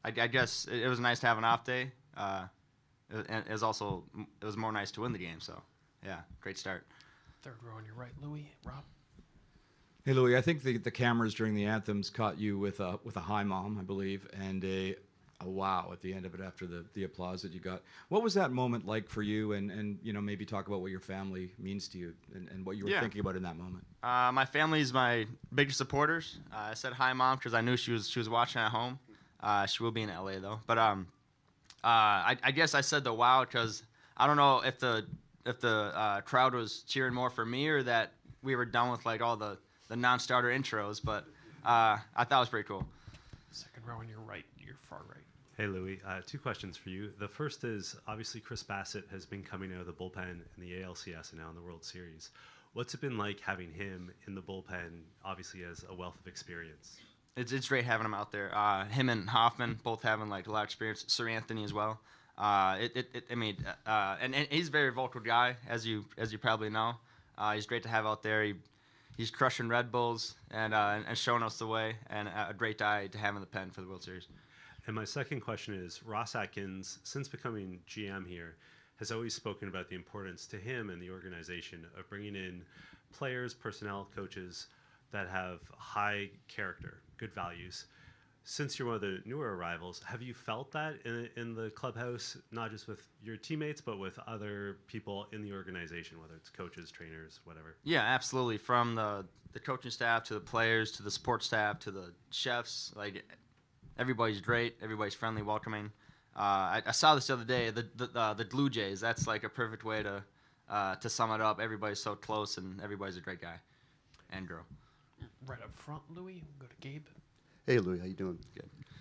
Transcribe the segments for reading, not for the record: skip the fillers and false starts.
I guess it was nice to have an off day. It was more nice to win the game. So, yeah, great start. Third row on your right, Louie. Rob. Hey, Louie, I think the cameras during the anthems caught you with a hi, Mom, I believe, and a wow at the end of it after the applause that you got. What was that moment like for you? And maybe talk about what your family means to you and what you were thinking about in that moment. My family's my biggest supporters. I said hi, Mom, because I knew she was watching at home. She will be in LA though. But I guess I said the wow because I don't know if the crowd was cheering more for me or that we were done with like all the non-starter intros. But I thought it was pretty cool. Second row on your right, your far right. Hey, Louie. Two questions for you. The first is, obviously, Chris Bassett has been coming out of the bullpen in the ALCS and now in the World Series. What's it been like having him in the bullpen, obviously, as a wealth of experience? It's great having him out there. Him and Hoffman both having like a lot of experience. Sir Anthony as well. And he's a very vocal guy, as you probably know. He's great to have out there. He's crushing Red Bulls and showing us the way, and a great guy to have in the pen for the World Series. And my second question is, Ross Atkins, since becoming GM here, has always spoken about the importance to him and the organization of bringing in players, personnel, coaches that have high character, good values. Since you're one of the newer arrivals, have you felt that in the clubhouse, not just with your teammates, but with other people in the organization, whether it's coaches, trainers, whatever? Yeah, absolutely. From the coaching staff to the players to the support staff to the chefs, like everybody's great. Everybody's friendly, welcoming. I saw this the other day. The Blue Jays. That's like a perfect way to sum it up. Everybody's so close, and everybody's a great guy and girl. Right up front, Louie. We'll go to Gabe. Hey, Louie, how you doing?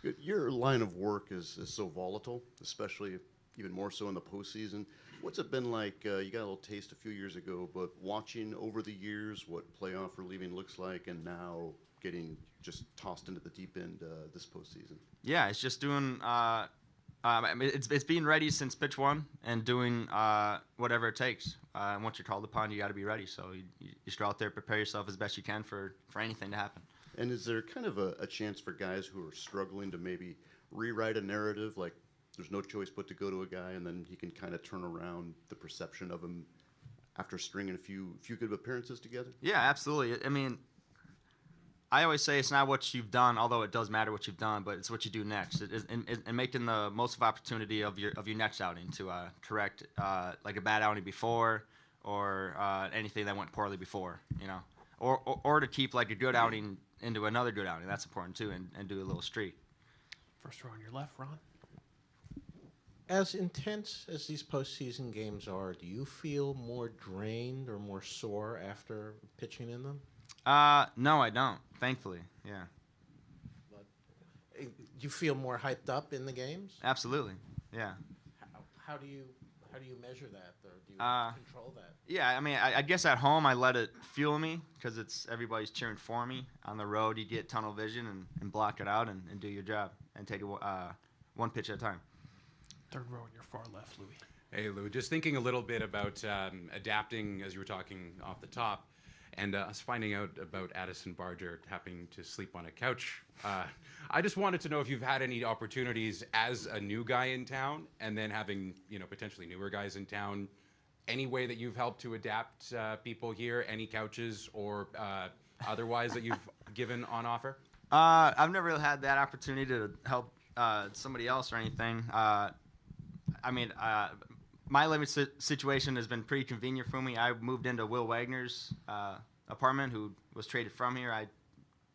Good. Your line of work is so volatile, especially even more so in the postseason. What's it been like? You got a little taste a few years ago, but watching over the years what playoff relieving looks like, and now getting just tossed into the deep end this postseason. Yeah, it's just doing. It's being ready since pitch one and doing whatever it takes. And once you're called upon, you got to be ready. So you just go out there, prepare yourself as best you can for anything to happen. And is there kind of a chance for guys who are struggling to maybe rewrite a narrative, like there's no choice but to go to a guy, and then he can kind of turn around the perception of him after stringing a few good appearances together? Yeah, absolutely. I mean, I always say it's not what you've done, although it does matter what you've done, but it's what you do next. And making the most of opportunity of your next outing to correct like a bad outing before or anything that went poorly before, or to keep like a good outing into another good outing. That's important too, and do a little streak. First row on your left, Ron. As intense as these postseason games are, do you feel more drained or more sore after pitching in them? No, I don't. Thankfully, yeah. But, do you feel more hyped up in the games? Absolutely, yeah. How do you measure that, or do you control that? Yeah, I mean, I guess at home I let it fuel me because everybody's cheering for me. On the road, you get tunnel vision and block it out and do your job and take it one pitch at a time. Third row on your far left, Louie. Hey, Lou. Just thinking a little bit about adapting, as you were talking off the top, and us finding out about Addison Barger having to sleep on a couch. I just wanted to know if you've had any opportunities as a new guy in town, and then having potentially newer guys in town. Any way that you've helped to adapt people here? Any couches or otherwise that you've given on offer? I've never really had that opportunity to help somebody else or anything. My living situation has been pretty convenient for me. I moved into Will Wagner's apartment, who was traded from here.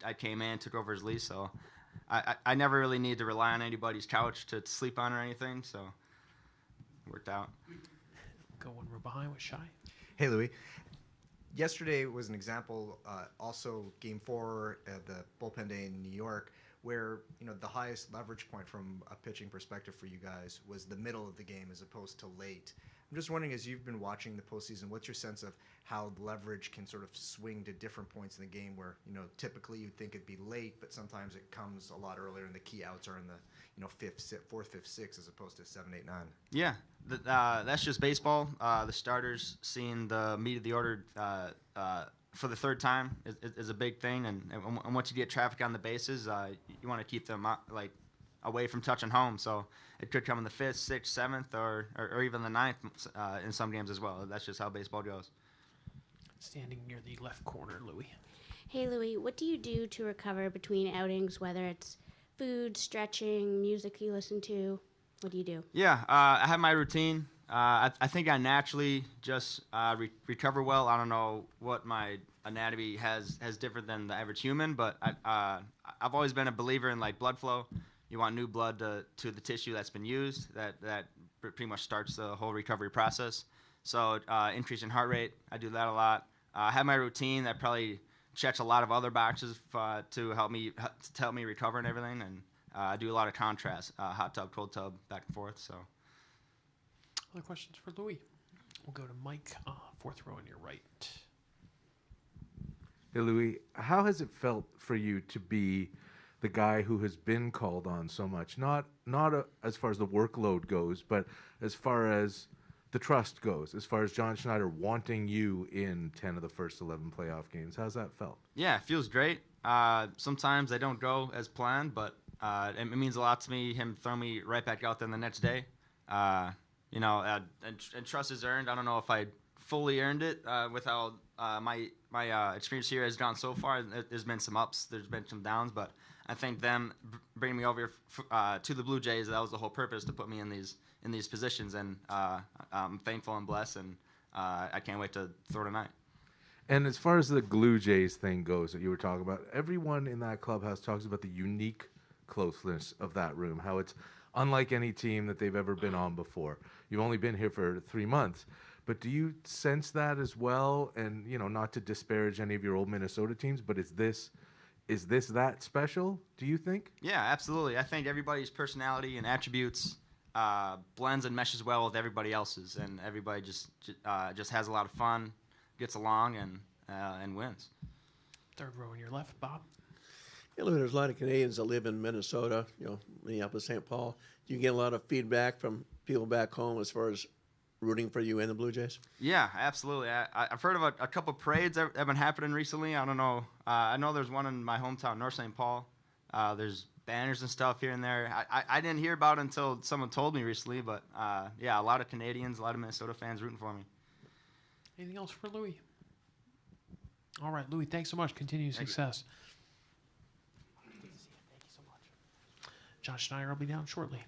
I came in, took over his lease, so I never really needed to rely on anybody's couch to sleep on or anything, so it worked out. Go one row behind with Shy. Hey, Louie. Yesterday was an example, also Game 4 at the bullpen day in New York, where the highest leverage point from a pitching perspective for you guys was the middle of the game as opposed to late. I'm just wondering, as you've been watching the postseason, what's your sense of how leverage can sort of swing to different points in the game where typically you'd think it'd be late, but sometimes it comes a lot earlier, and the key outs are in the fourth, fifth, sixth, as opposed to 7, 8, 9. Yeah, that's just baseball. The starters seeing the meat of the order for the third time is a big thing, and once you get traffic on the bases, you want to keep them away from touching home. So it could come in the 5th, 6th, 7th, or even the 9th in some games as well. That's just how baseball goes. Standing near the left corner, Louie. Hey, Louie, what do you do to recover between outings, whether it's food, stretching, music you listen to? What do you do? Yeah, I have my routine. I think I naturally just recover well. I don't know what my anatomy has different than the average human, but I've always been a believer in like blood flow. You want new blood to the tissue that's been used. That pretty much starts the whole recovery process. So increase in heart rate, I do that a lot. I have my routine that probably checks a lot of other boxes to help me recover and everything. And I do a lot of contrast, hot tub, cold tub, back and forth. So. Other questions for Louie? We'll go to Mike, 4th row on your right. Hey, Louie, how has it felt for you to be the guy who has been called on so much? Not as far as the workload goes, but as far as the trust goes, as far as John Schneider wanting you in 10 of the first 11 playoff games. How's that felt? Yeah, it feels great. Sometimes they don't go as planned, but it means a lot to me, him throwing me right back out there the next day. And trust is earned. I don't know if I fully earned it with how my experience here has gone so far. There's been some ups, there's been some downs, but I think them bringing me over here to the Blue Jays, that was the whole purpose, to put me in these positions, and I'm thankful and blessed, and I can't wait to throw tonight. And as far as the Blue Jays thing goes that you were talking about, everyone in that clubhouse talks about the unique closeness of that room, how it's unlike any team that they've ever been on before. You've only been here for 3 months, but do you sense that as well? And, not to disparage any of your old Minnesota teams, but is this that special, do you think? Yeah, absolutely. I think everybody's personality and attributes blends and meshes well with everybody else's, and everybody just has a lot of fun, gets along, and wins. 3rd row on your left, Bob. Yeah, look, there's a lot of Canadians that live in Minnesota, Minneapolis, St. Paul. Do you get a lot of feedback from people back home as far as rooting for you and the Blue Jays? Yeah, absolutely. I've heard of a couple parades that have been happening recently. I don't know. I know there's one in my hometown, North St. Paul. There's banners and stuff here and there. I didn't hear about it until someone told me recently, but yeah, a lot of Canadians, a lot of Minnesota fans rooting for me. Anything else for Louie? All right, Louie, thanks so much. Continued success. Thank you so much. John Schneider will be down shortly.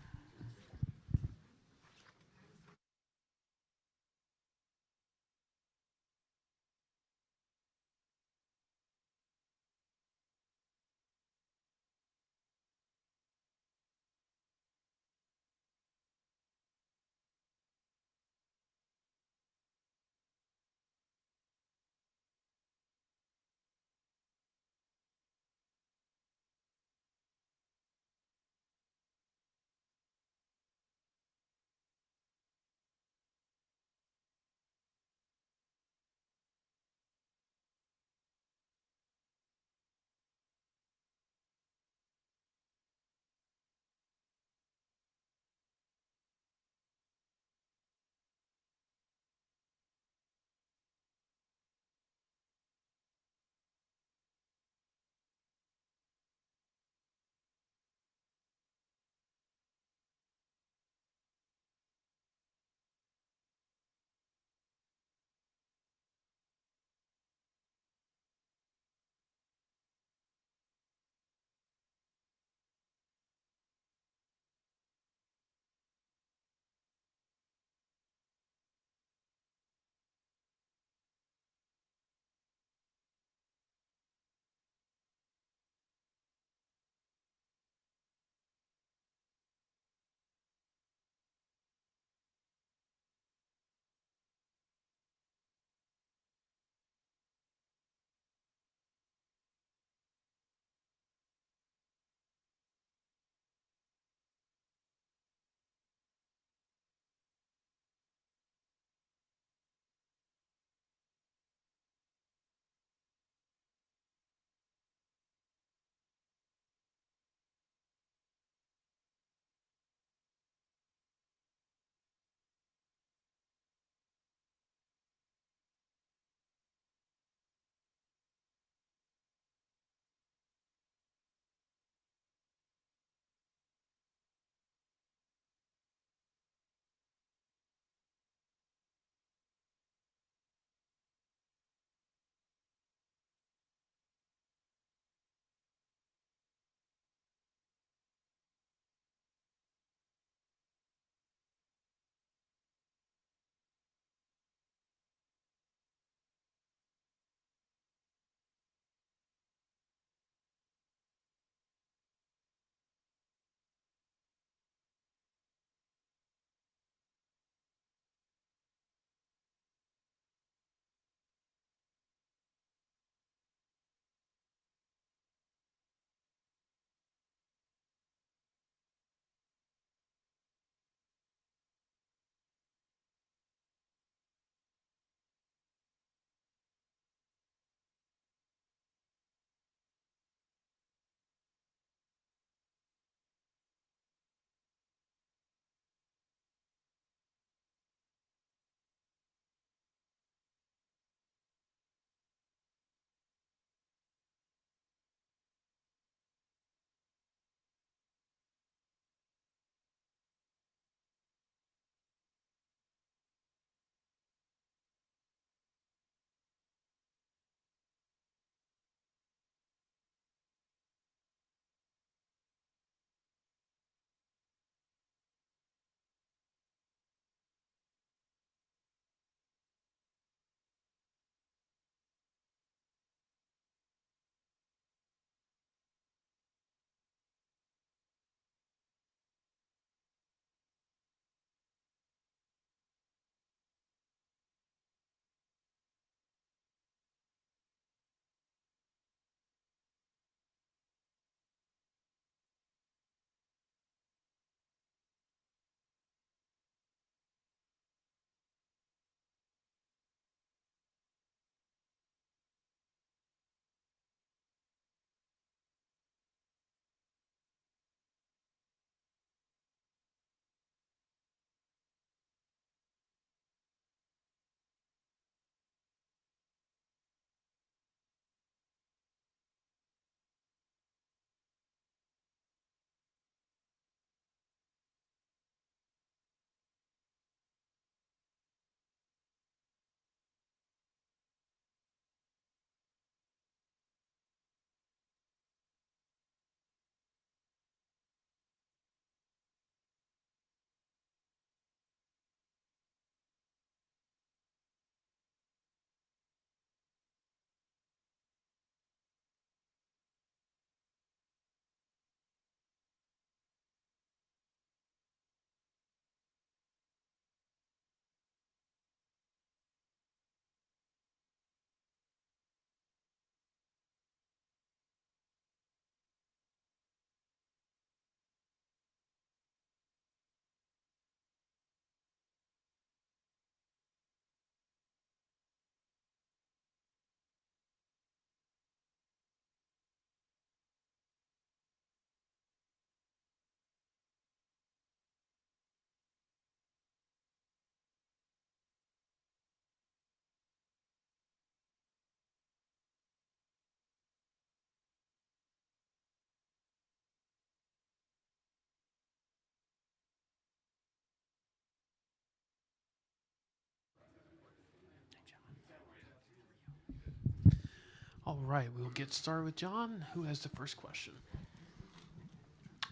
All right, we'll get started with John, who has the first question.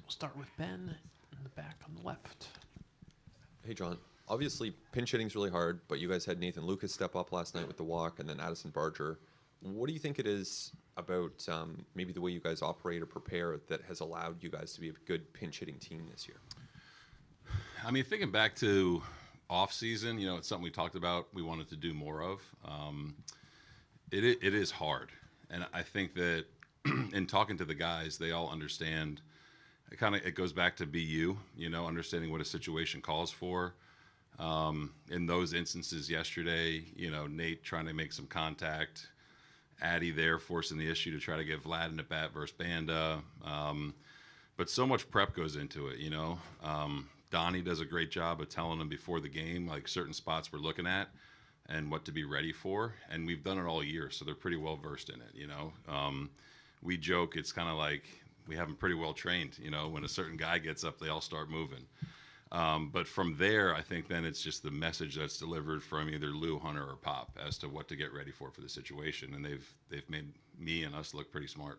We'll start with Ben in the back on the left. Hey, John. Obviously, pinch hitting's really hard, but you guys had Nathan Lucas step up last night with the walk, and then Addison Barger. What do you think it is about maybe the way you guys operate or prepare that has allowed you guys to be a good pinch hitting team this year? I mean, thinking back to off season, it's something we talked about. We wanted to do more of. It is hard, and I think that in talking to the guys, they all understand. It goes back to be you, understanding what a situation calls for. In those instances yesterday, Nate trying to make some contact, Addy there forcing the issue to try to get Vlad in at bat versus Banda. But so much prep goes into it, Donnie does a great job of telling them before the game, like certain spots we're looking at and what to be ready for. And we've done it all year, so they're pretty well versed in it, We joke, it's kind of like we have them pretty well trained, when a certain guy gets up, they all start moving. But from there, I think then it's just the message that's delivered from either Lou, Hunter, or Pop as to what to get ready for the situation. And they've made me and us look pretty smart.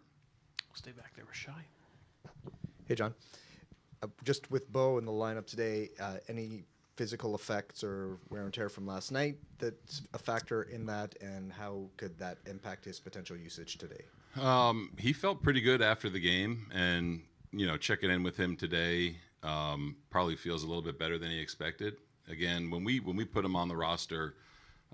We'll stay back there with Shy. Hey, John. Just with Bo in the lineup today, any physical effects or wear and tear from last night that's a factor in that, and how could that impact his potential usage today? He felt pretty good after the game, and checking in with him today probably feels a little bit better than he expected. Again, when we put him on the roster,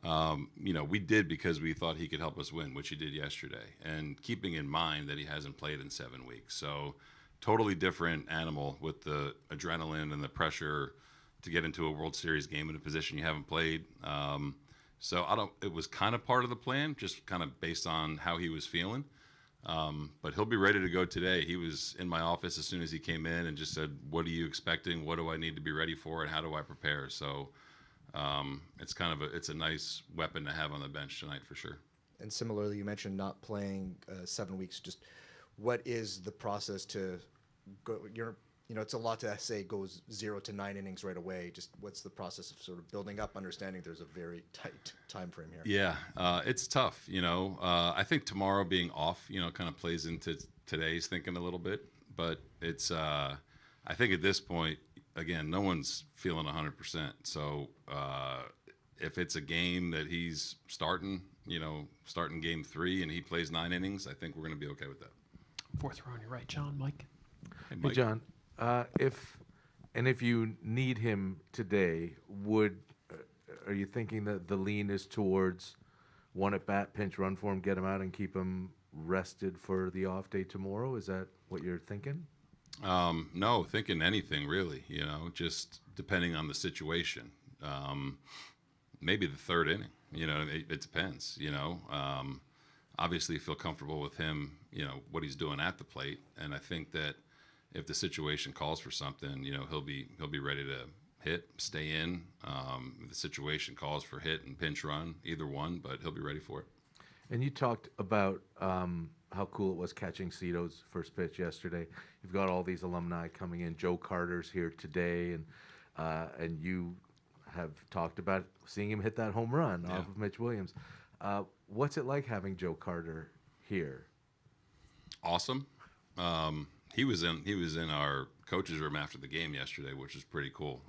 we did because we thought he could help us win, which he did yesterday, and keeping in mind that he hasn't played in 7 weeks. So totally different animal with the adrenaline and the pressure to get into a World Series game in a position you haven't played. So it was kind of part of the plan, just kind of based on how he was feeling. But he'll be ready to go today. He was in my office as soon as he came in and just said, "What are you expecting? What do I need to be ready for? And how do I prepare?" So it's a nice weapon to have on the bench tonight for sure. And similarly, you mentioned not playing 7 weeks. Just what is the process to go? It's a lot to say goes 0 to 9 innings right away. Just what's the process of sort of building up, understanding there's a very tight time frame here? Yeah, it's tough. I think tomorrow being off, kind of plays into today's thinking a little bit. But it's, I think at this point, again, no one's feeling 100%. So if it's a game that he's starting game 3 and he plays 9 innings, I think we're going to be okay with that. Fourth row on your right, John. Mike. Hey, Mike. Hey, John. If you need him today, are you thinking that the lean is towards one at bat, pinch run for him, get him out, and keep him rested for the off day tomorrow? Is that what you're thinking? No, thinking anything really. Just depending on the situation. Maybe the third inning. It depends. Obviously feel comfortable with him. What he's doing at the plate, and I think that if the situation calls for something, he'll be ready to hit, stay in. If the situation calls for hit and pinch run, either one, but he'll be ready for it. And you talked about how cool it was catching Cito's first pitch yesterday. You've got all these alumni coming in. Joe Carter's here today, and you have talked about seeing him hit that home run off of Mitch Williams. What's it like having Joe Carter here? Awesome. He was in our coach's room after the game yesterday, which was pretty cool.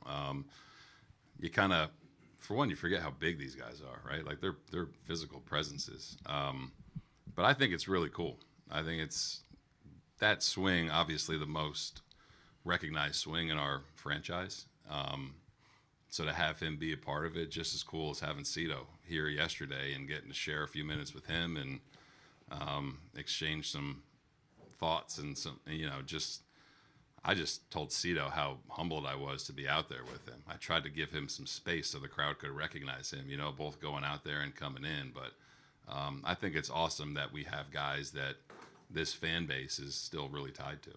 You kind of, for one, you forget how big these guys are, right? Like their physical presences. But I think it's really cool. I think it's that swing, obviously the most recognized swing in our franchise. So to have him be a part of it, just as cool as having Cito here yesterday and getting to share a few minutes with him and exchange some thoughts and some, I just told Cito how humbled I was to be out there with him. I tried to give him some space so the crowd could recognize him, both going out there and coming in. But I think it's awesome that we have guys that this fan base is still really tied to.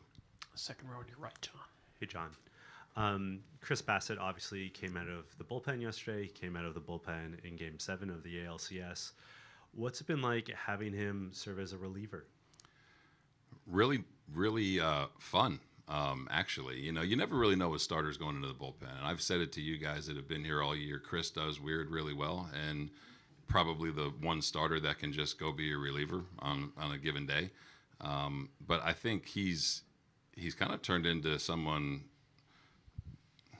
Second row on your right, John. Hey, John. Chris Bassett obviously came out of the bullpen yesterday, came out of the bullpen in Game 7 of the ALCS. What's it been like having him serve as a reliever? Really, really fun, actually. You never really know with starters going into the bullpen. And I've said it to you guys that have been here all year. Chris does Weird really well. And probably the one starter that can just go be a reliever on a given day. But I think he's kind of turned into someone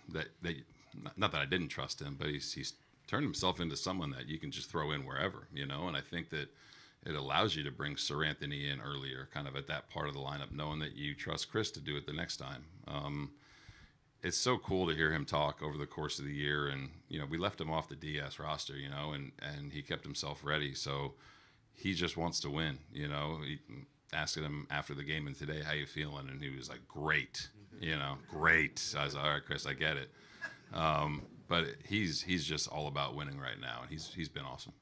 that not that I didn't trust him, but he's turned himself into someone that you can just throw in wherever, And I think that it allows you to bring Sir Anthony in earlier, kind of at that part of the lineup, knowing that you trust Chris to do it the next time. It's so cool to hear him talk over the course of the year. And, we left him off the DS roster, and he kept himself ready. So he just wants to win, He asking him after the game and today, how you feeling? And he was like, great, great. I was like, all right, Chris, I get it. But he's just all about winning right now. And he's been awesome.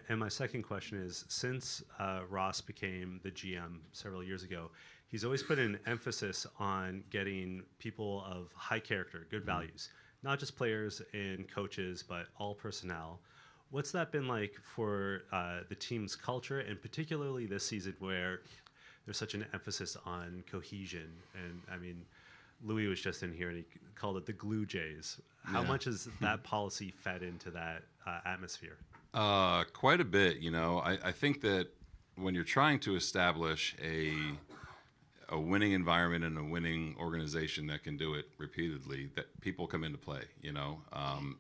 And my second question is, since Ross became the GM several years ago, he's always put an emphasis on getting people of high character, good values, not just players and coaches, but all personnel. What's that been like for the team's culture, and particularly this season where there's such an emphasis on cohesion? And I mean, Louie was just in here and he called it the Glue Jays. How much has that policy fed into that atmosphere? Quite a bit, I think that when you're trying to establish a winning environment and a winning organization that can do it repeatedly, that people come into play,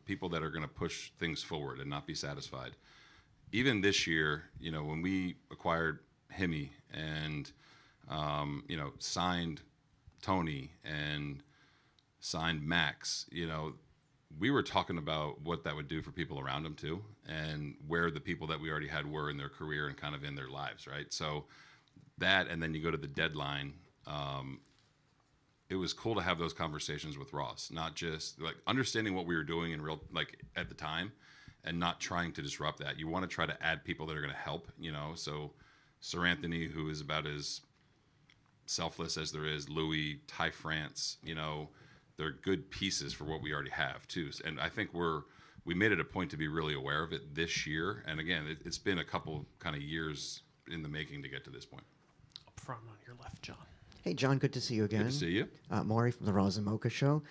people that are going to push things forward and not be satisfied. Even this year, when we acquired Hemi and, signed Tony and signed Max, we were talking about what that would do for people around him too, and where the people that we already had were in their career and kind of in their lives, right? So that, and then you go to the deadline. It was cool to have those conversations with Ross, not just like understanding what we were doing in real, like at the time, and not trying to disrupt that. You want to try to add people that are going to help, So Sir Anthony, who is about as selfless as there is, Louie, Ty France, they're good pieces for what we already have too. And I think we made it a point to be really aware of it this year. And again, it's been a couple kind of years in the making to get to this point. Up front on your left, John. Hey, John, good to see you again. Good to see you. Maury from the Roz and Mocha Show.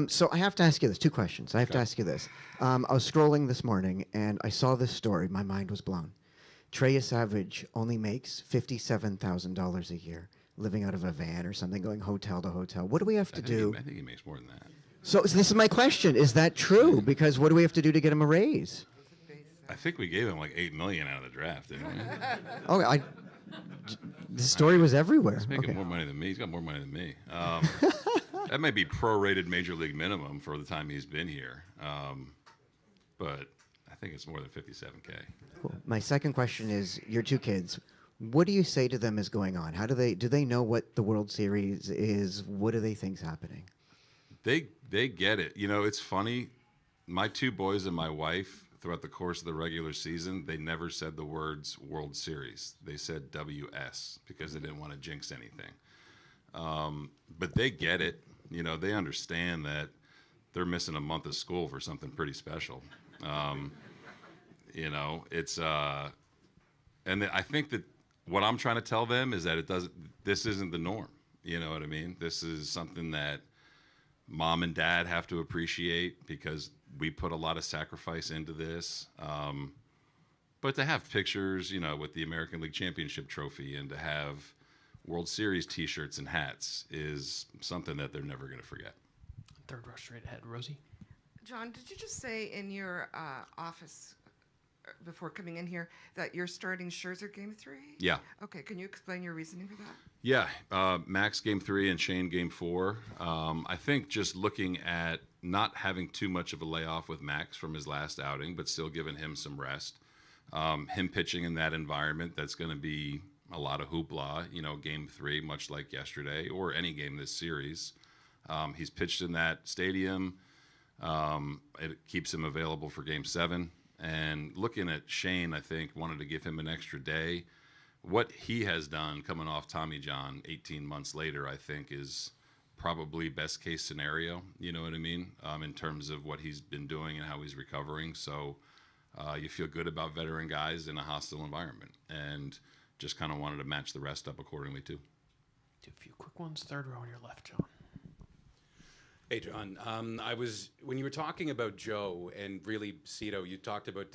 So I have to ask you this, two questions. I have to ask you this. I was scrolling this morning, and I saw this story. My mind was blown. Treya Savage only makes $57,000 a year, living out of a van or something, going hotel to hotel. What do we have to do? I think he makes more than that. So this is my question. Is that true? Because what do we have to do to get him a raise? I think we gave him like $8 million out of the draft, didn't we? Oh, the story was everywhere. He's making more money than me. He's got more money than me. That may be prorated major league minimum for the time he's been here, but I think it's more than 57K. Cool. My second question is, your two kids, what do you say to them is going on? How do they know what the World Series is? What do they think's happening? They get it. It's funny. My two boys and my wife, throughout the course of the regular season, they never said the words World Series. They said WS because they didn't want to jinx anything. But they get it. They understand that they're missing a month of school for something pretty special. It's and I think that what I'm trying to tell them is that this isn't the norm. You know what I mean? This is something that mom and dad have to appreciate because we put a lot of sacrifice into this. But to have pictures, with the American League Championship trophy and to have World Series T-shirts and hats is something that they're never going to forget. Third row straight ahead, Rosie. John, did you just say in your office before coming in here that you're starting Scherzer Game 3? Yeah. Okay, can you explain your reasoning for that? Yeah, Max Game 3 and Shane Game 4. I think just looking at not having too much of a layoff with Max from his last outing, but still giving him some rest. Him pitching in that environment, that's going to be a lot of hoopla, Game 3, much like yesterday, or any game this series. He's pitched in that stadium. It keeps him available for Game 7. And looking at Shane, I think, wanted to give him an extra day. What he has done coming off Tommy John 18 months later, I think, is probably best case scenario, you know what I mean, in terms of what he's been doing and how he's recovering. So you feel good about veteran guys in a hostile environment, and just kind of wanted to match the rest up accordingly, too. Do a few quick ones. Third row on your left, John. Hey, John. When you were talking about Joe and really Cito, you talked about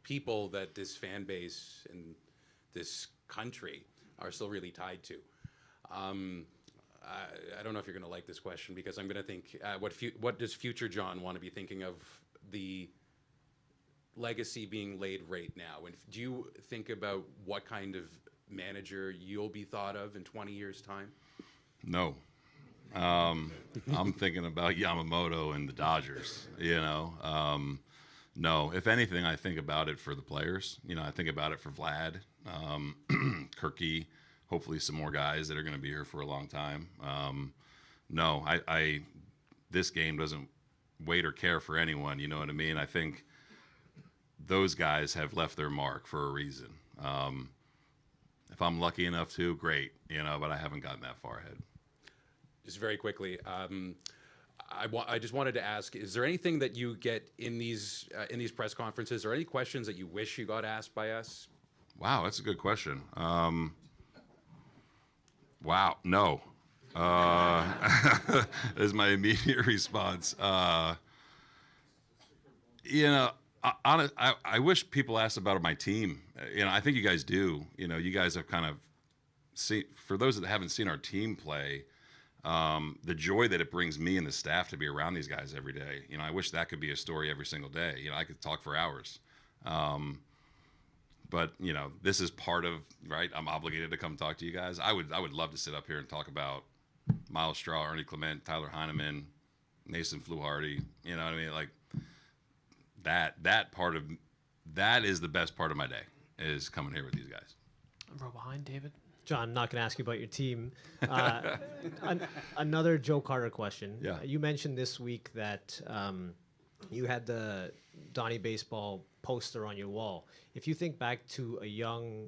people that this fan base and this country are still really tied to. I don't know if you're going to like this question, because I'm going to think, what does future John want to be thinking of the legacy being laid right now? And do you think about what kind of manager you'll be thought of in 20 years' time? No. I'm thinking about Yamamoto and the Dodgers, No, if anything, I think about it for the players. I think about it for Vlad, Kirky, hopefully some more guys that are going to be here for a long time. No, this game doesn't wait or care for anyone. You know what I mean? I think those guys have left their mark for a reason. If I'm lucky enough to, great, but I haven't gotten that far ahead. Just very quickly, I just wanted to ask: is there anything that you get in these press conferences, or any questions that you wish you got asked by us? Wow, that's a good question. Wow, no, is my immediate response. I wish people asked about my team. I think you guys do. You guys have kind of seen. For those that haven't seen our team play. The joy that it brings me and the staff to be around these guys every day. I wish that could be a story every single day. I could talk for hours. But this is part of, right? I'm obligated to come talk to you guys. I would love to sit up here and talk about Miles Straw, Ernie Clement, Tyler Heineman, Mason Fluharty. You know what I mean? Like that is the best part of my day, is coming here with these guys. Row behind, David. John, I'm not going to ask you about your team. Another Joe Carter question. Yeah. You mentioned this week that you had the Donnie Baseball poster on your wall. If you think back to a young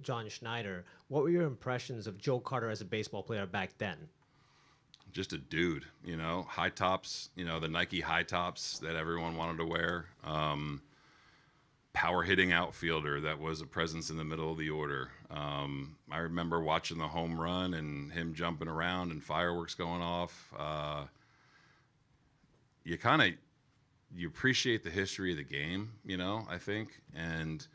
John Schneider, what were your impressions of Joe Carter as a baseball player back then? Just a dude, high tops, the Nike high tops that everyone wanted to wear. Power hitting outfielder that was a presence in the middle of the order. I remember watching the home run and him jumping around and fireworks going off. You appreciate the history of the game, I think. And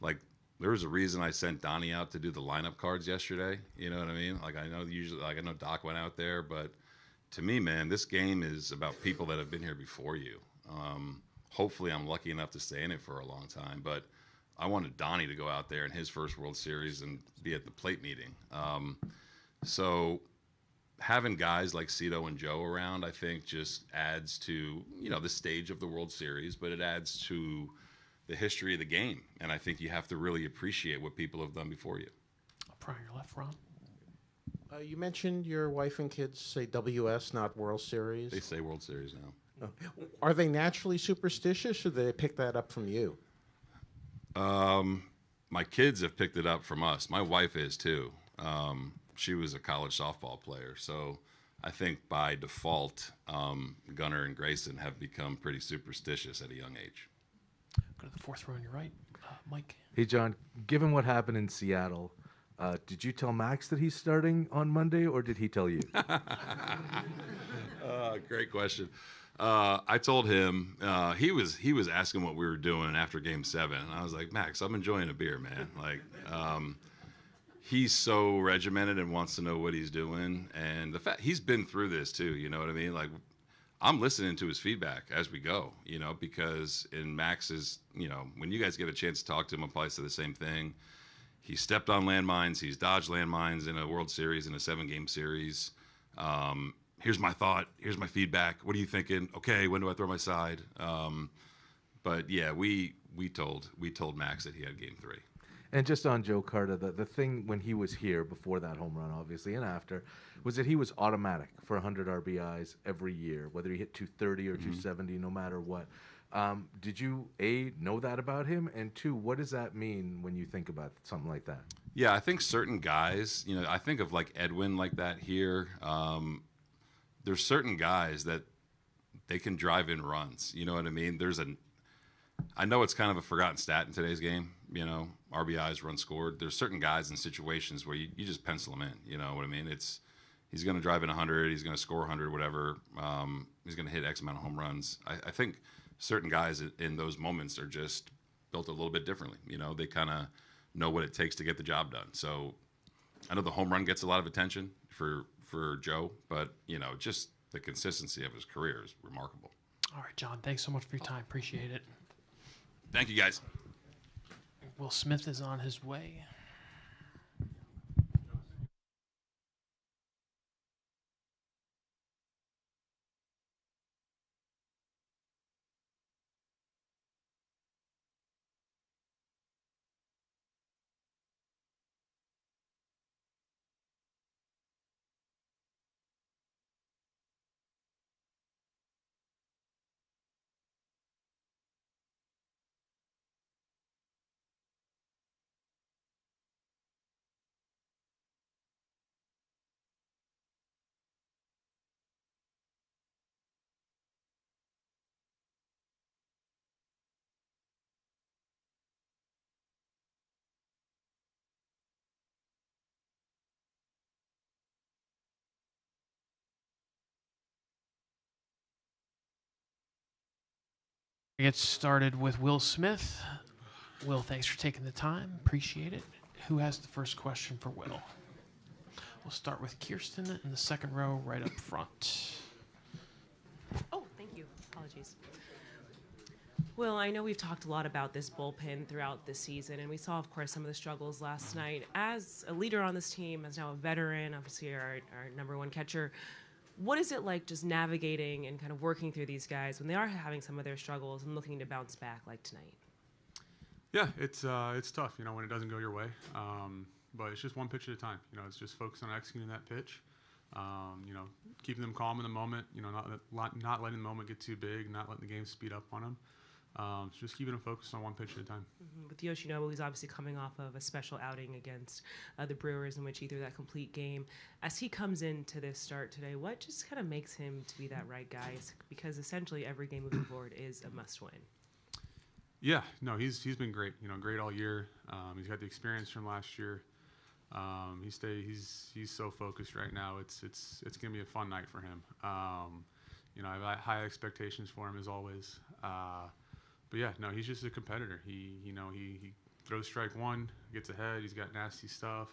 like, there was a reason I sent Donnie out to do the lineup cards yesterday. You know what I mean? Like, I know Doc went out there, but to me, man, this game is about people that have been here before you. Hopefully I'm lucky enough to stay in it for a long time, but I wanted Donnie to go out there in his first World Series and be at the plate meeting. So having guys like Cito and Joe around, I think, just adds to, the stage of the World Series, but it adds to the history of the game. And I think you have to really appreciate what people have done before you. Up front, your left, Ron. You mentioned your wife and kids say WS, not World Series. They say World Series now. Are they naturally superstitious, or do they pick that up from you? My kids have picked it up from us. My wife is too. She was a college softball player, so I think by default, Gunnar and Grayson have become pretty superstitious at a young age. Go to the fourth row on your right, Mike. Hey, John, given what happened in Seattle, did you tell Max that he's starting on Monday, or did he tell you? Great question. I told him, he was asking what we were doing after Game 7, and I was like, Max, I'm enjoying a beer, man. Like, he's so regimented and wants to know what he's doing, and the fact he's been through this too. You know what I mean? Like, I'm listening to his feedback as we go. Because in Max's, when you guys get a chance to talk to him, I'll probably say the same thing. He stepped on landmines. He's dodged landmines in a World Series, in a 7-game series. Here's my thought. Here's my feedback. What are you thinking? Okay, when do I throw my side? But yeah, we told Max that he had Game 3. And just on Joe Carter, the thing when he was here before that home run, obviously, and after, was that he was automatic for 100 RBIs every year, whether he hit 230 or 270, no matter what. Did you, A, know that about him? And 2, what does that mean when you think about something like that? Yeah, I think certain guys, I think of like Edwin like that here. There's certain guys that they can drive in runs. You know what I mean? I know it's kind of a forgotten stat in today's game, RBIs, runs scored. There's certain guys in situations where you just pencil them in. You know what I mean? He's going to drive in 100, he's going to score 100, whatever. He's going to hit X amount of home runs. I think certain guys in those moments are just built a little bit differently. They kind of know what it takes to get the job done. So I know the home run gets a lot of attention for Joe, but just the consistency of his career is remarkable. All right, John, thanks so much for your time. Appreciate it. Thank you, guys. Will Smith is on his way. Get started with Will Smith. Will, thanks for taking the time. Appreciate it. Who has the first question for Will? We'll start with Kirsten in the second row right up front. Oh, thank you. Apologies. Will, I know we've talked a lot about this bullpen throughout the season, and we saw, of course, some of the struggles last night. As a leader on this team, as now a veteran, obviously our number one catcher, what is it like just navigating and kind of working through these guys when they are having some of their struggles and looking to bounce back like tonight? Yeah, it's tough, when it doesn't go your way. But it's just one pitch at a time. It's just focus on executing that pitch. Keeping them calm in the moment. Not letting the moment get too big. Not letting the game speed up on them. Just keeping them focused on one pitch at a time. With Yoshinobu, he's obviously coming off of a special outing against the Brewers in which he threw that complete game. As he comes into this start today, what just kind of makes him to be that right guy? Because essentially every game moving forward is a must-win. Yeah, no, he's been great. Great all year. He's got the experience from last year. He's so focused right now. It's gonna be a fun night for him. I have high expectations for him as always. But yeah, no, he's just a competitor. He throws strike one, gets ahead. He's got nasty stuff.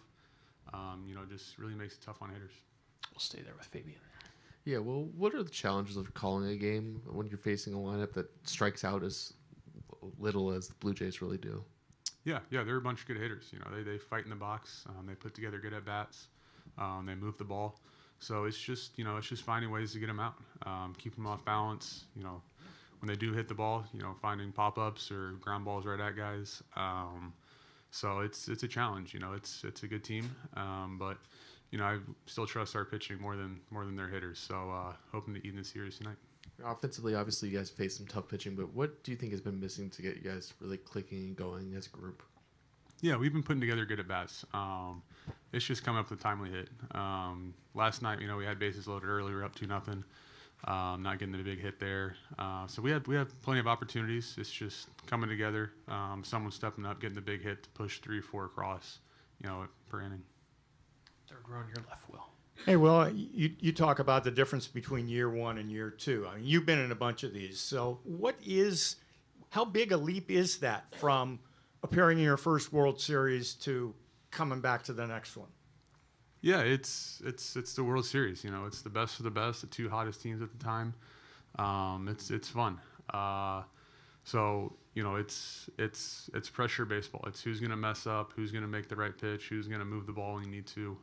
Just really makes it tough on hitters. We'll stay there with Fabian. Yeah, well, what are the challenges of calling a game when you're facing a lineup that strikes out as little as the Blue Jays really do? Yeah, they're a bunch of good hitters. They fight in the box. They put together good at bats. They move the ball. So it's just finding ways to get them out, keep them off balance. When they do hit the ball, finding pop-ups or ground balls right at guys. So it's a challenge. It's a good team, but I still trust our pitching more than their hitters. So hoping to even the series tonight. Offensively, obviously, you guys faced some tough pitching, but what do you think has been missing to get you guys really clicking and going as a group? Yeah, we've been putting together good at bats. It's just coming up with a timely hit. Last night, we had bases loaded early. We were up 2-0. Not getting the big hit there. So we have plenty of opportunities. It's just coming together. Someone stepping up, getting the big hit to push 3-4 across, per inning. Third row on your left, Will. Hey, Will, you talk about the difference between year one and year two. I mean, you've been in a bunch of these. So how big a leap is that from appearing in your first World Series to coming back to the next one? Yeah, it's the World Series. It's the best of the best, the two hottest teams at the time. It's fun. So it's pressure baseball. It's who's gonna mess up, who's gonna make the right pitch, who's gonna move the ball when you need to.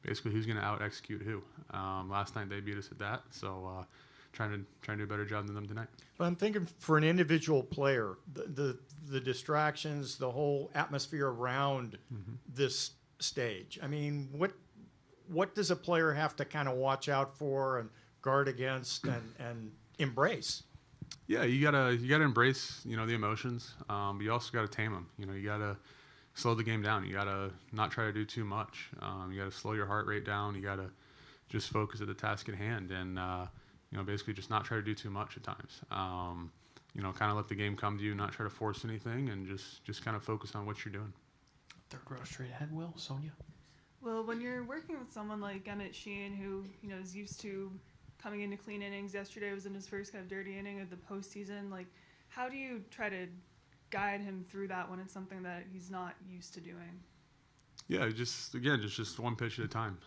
Basically, who's gonna out execute who. Last night they beat us at that. So trying to do a better job than them tonight. But I'm thinking for an individual player, the distractions, the whole atmosphere around this stage. I mean, what does a player have to kind of watch out for and guard against and embrace? Yeah, you gotta embrace the emotions, but you also gotta tame them. You gotta slow the game down. You gotta not try to do too much. You gotta slow your heart rate down. You gotta just focus at the task at hand, and basically just not try to do too much at times. Kind of let the game come to you, not try to force anything, and just kind of focus on what you're doing. Third row straight ahead, Will. Sonia. Well, when you're working with someone like Emmett Sheehan, who is used to coming into clean innings, yesterday was in his first kind of dirty inning of the postseason. Like, how do you try to guide him through that when it's something that he's not used to doing? Yeah, just one pitch at a time.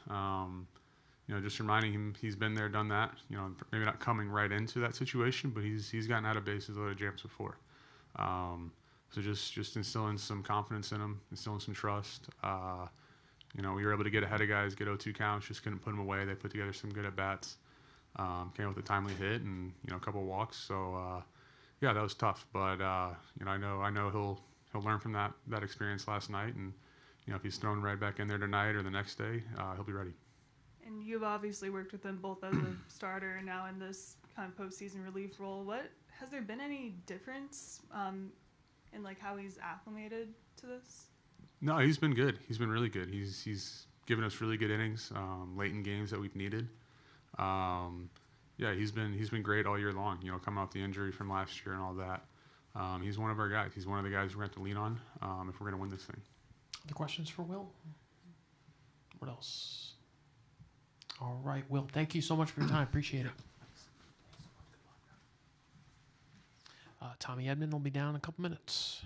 Just reminding him he's been there, done that. Maybe not coming right into that situation, but he's gotten out of bases loaded jams before. So just instilling some confidence in him, instilling some trust. We were able to get ahead of guys, get 0-2 counts, just couldn't put them away. They put together some good at bats. Came with a timely hit and a couple of walks. So that was tough. But I know he'll learn from that experience last night, and if he's thrown right back in there tonight or the next day, he'll be ready. And you've obviously worked with him both as a starter and now in this kind of postseason relief role. Has there been any difference in like how he's acclimated to this? No, he's been good. He's been really good. He's given us really good innings late in games that we've needed. He's been great all year long. Coming off the injury from last year and all that. He's one of our guys. He's one of the guys we're going to have to lean on if we're going to win this thing. Other questions for Will? What else? All right, Will, thank you so much for your time. Appreciate it. Tommy Edmond will be down in a couple minutes.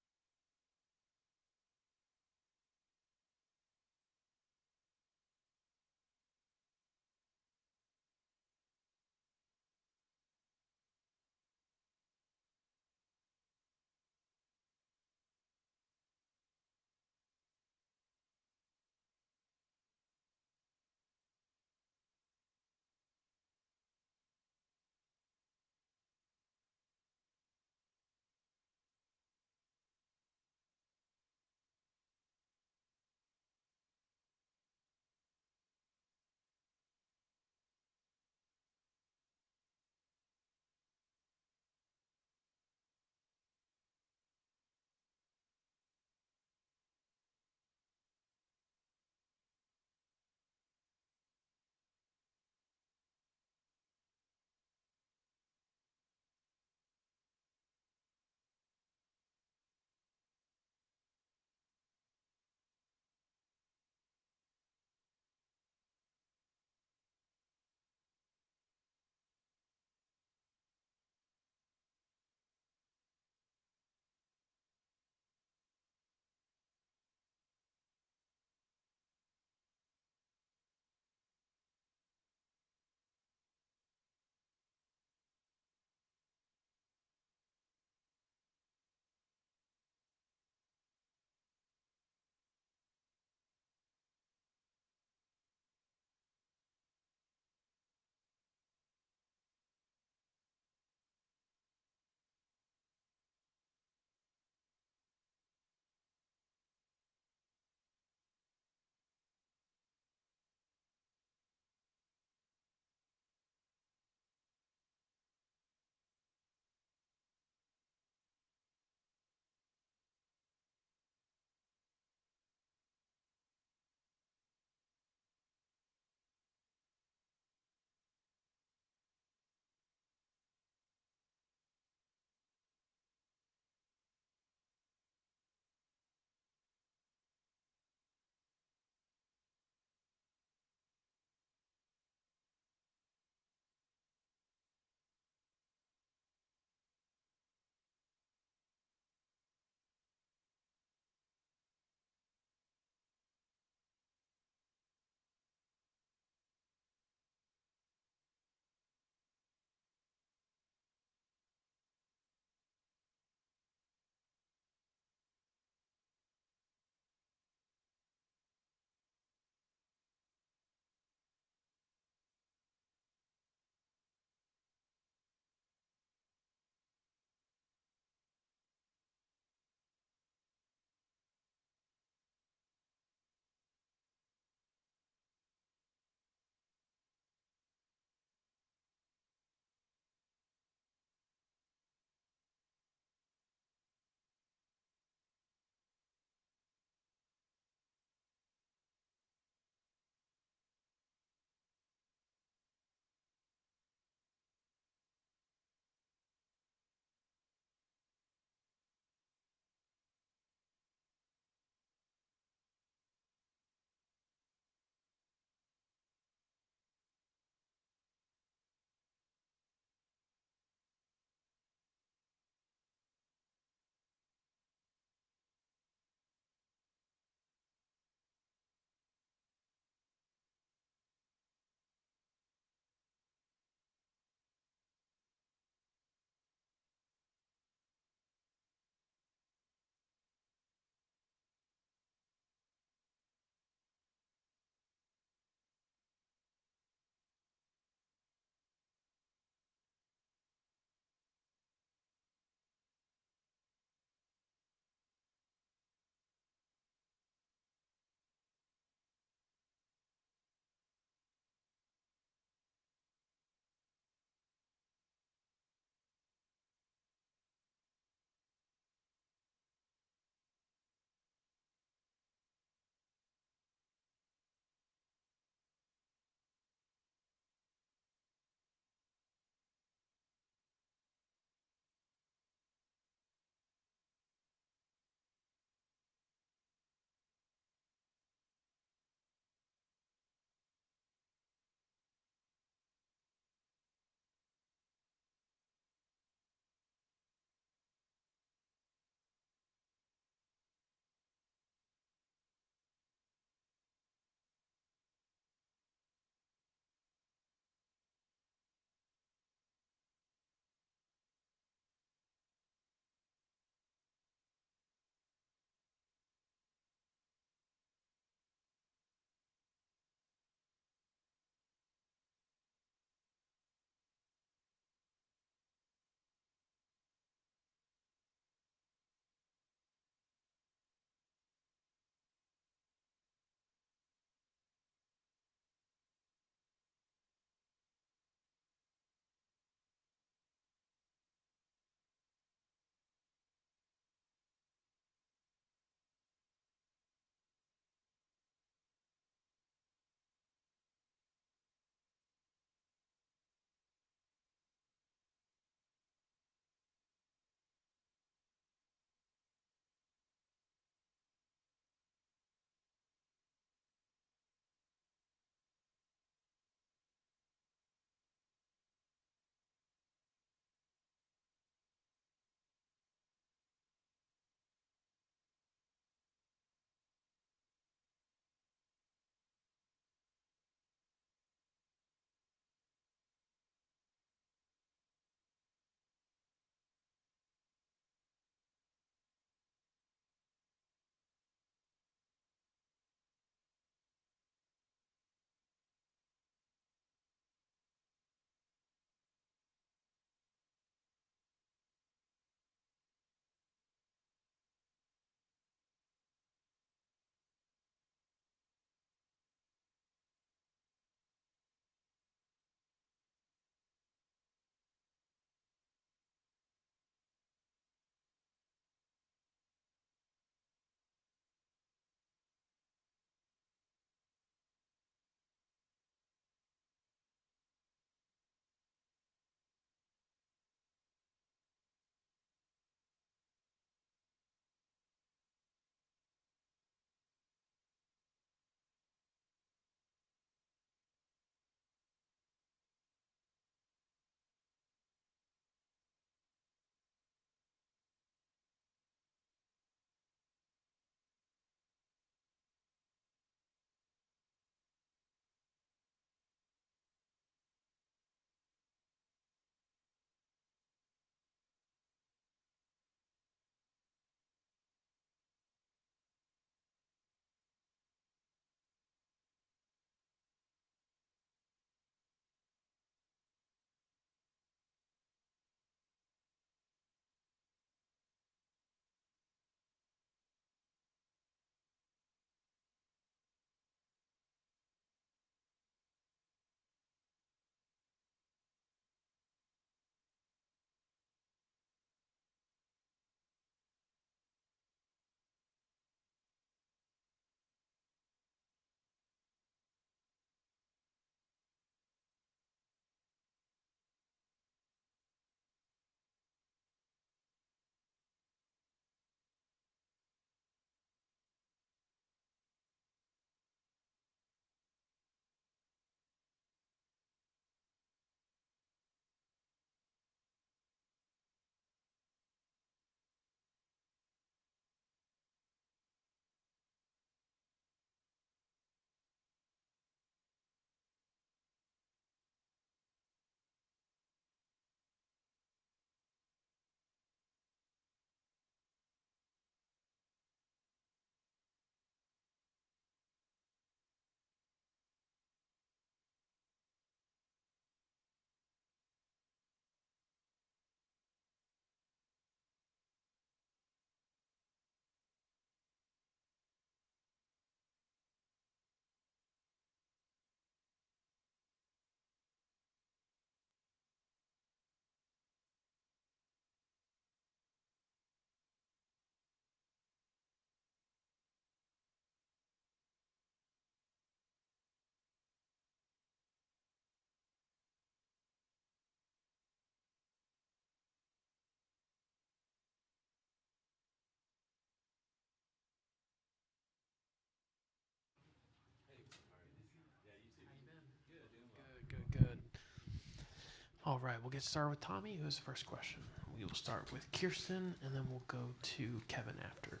All right, we'll get started with Tommy, who has the first question. We will start with Kirsten, and then we'll go to Kevin after.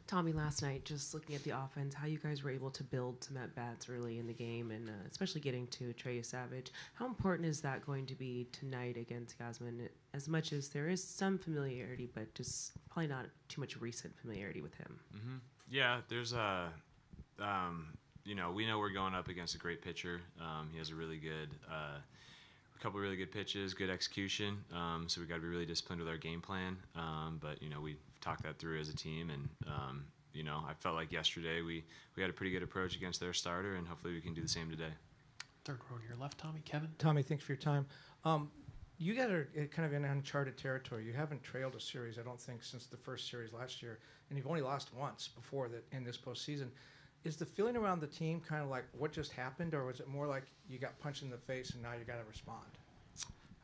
Tommy, last night, just looking at the offense, how you guys were able to build some at-bats early in the game, and especially getting to Trey Savage. How important is that going to be tonight against Gasman, as much as there is some familiarity, but just probably not too much recent familiarity with him? Mm-hmm. Yeah, there's a, we know we're going up against a great pitcher. He has a really good, a couple of really good pitches, good execution. So we got to be really disciplined with our game plan. But we talked that through as a team, and I felt like yesterday we had a pretty good approach against their starter, and hopefully we can do the same today. Third row to your left, Tommy. Kevin. Tommy, thanks for your time. You guys are kind of in uncharted territory. You haven't trailed a series, I don't think, since the first series last year, and you've only lost once before that in this postseason. Is the feeling around the team kind of like what just happened, or was it more like you got punched in the face and now you got to respond?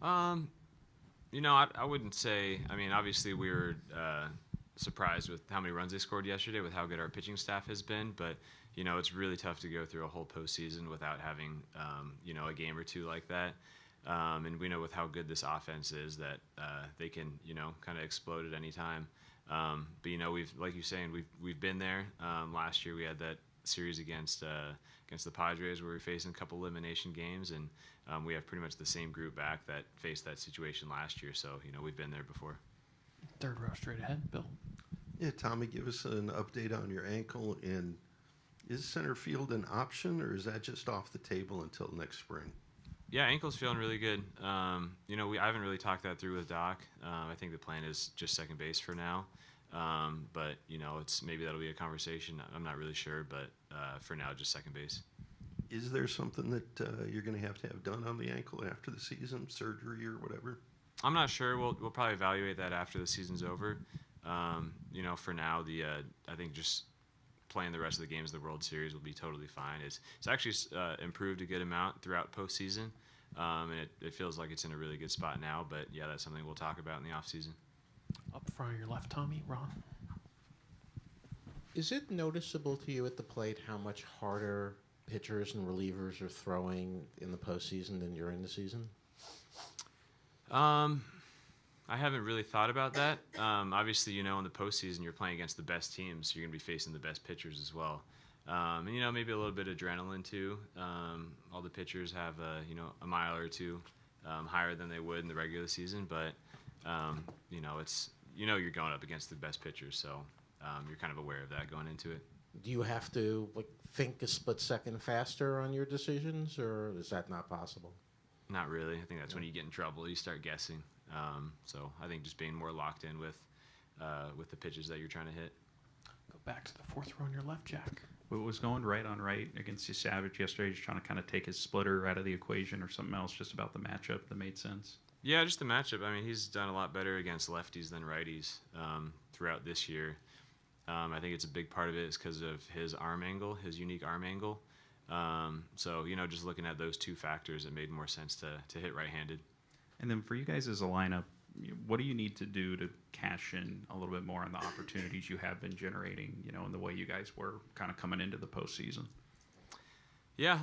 I wouldn't say. I mean, obviously we were surprised with how many runs they scored yesterday, with how good our pitching staff has been. But it's really tough to go through a whole postseason without having a game or two like that. And we know with how good this offense is that they can kind of explode at any time. But we've, like you're saying, we've been there. Last year we had that series against the Padres where we were facing a couple elimination games, and we have pretty much the same group back that faced that situation last year. So we've been there before. Third row straight ahead, Bill. Yeah, Tommy, give us an update on your ankle, and is center field an option, or is that just off the table until next spring? Yeah, ankle's feeling really good. I haven't really talked that through with Doc. I think the plan is just second base for now. But it's maybe that'll be a conversation. I'm not really sure, but for now, just second base. Is there something that you're going to have done on the ankle after the season, surgery or whatever? I'm not sure. We'll probably evaluate that after the season's over. For now, I think just playing the rest of the games of the World Series will be totally fine. It's actually improved a good amount throughout postseason, and it feels like it's in a really good spot now. But yeah, that's something we'll talk about in the offseason. Up front on your left, Tommy. Ron. Is it noticeable to you at the plate how much harder pitchers and relievers are throwing in the postseason than during the season? I haven't really thought about that. Obviously, in the postseason, you're playing against the best teams, so you're going to be facing the best pitchers as well. And maybe a little bit of adrenaline too. All the pitchers have a mile or two higher than they would in the regular season, but it's you're going up against the best pitchers, so you're kind of aware of that going into it. Do you have to think a split second faster on your decisions, or is that not possible? Not really. I think that's when you get in trouble. You start guessing. So I think just being more locked in with the pitches that you're trying to hit. Go back to the fourth row on your left, Jack. What was going right on right against Savage yesterday? Just trying to kind of take his splitter out of the equation, or something else just about the matchup that made sense? Yeah, just the matchup. I mean, he's done a lot better against lefties than righties throughout this year. I think it's a big part of it is because of his arm angle, his unique arm angle. So, just looking at those two factors, it made more sense to hit right-handed. And then for you guys as a lineup, what do you need to do to cash in a little bit more on the opportunities you have been generating, in the way you guys were kind of coming into the postseason? Yeah,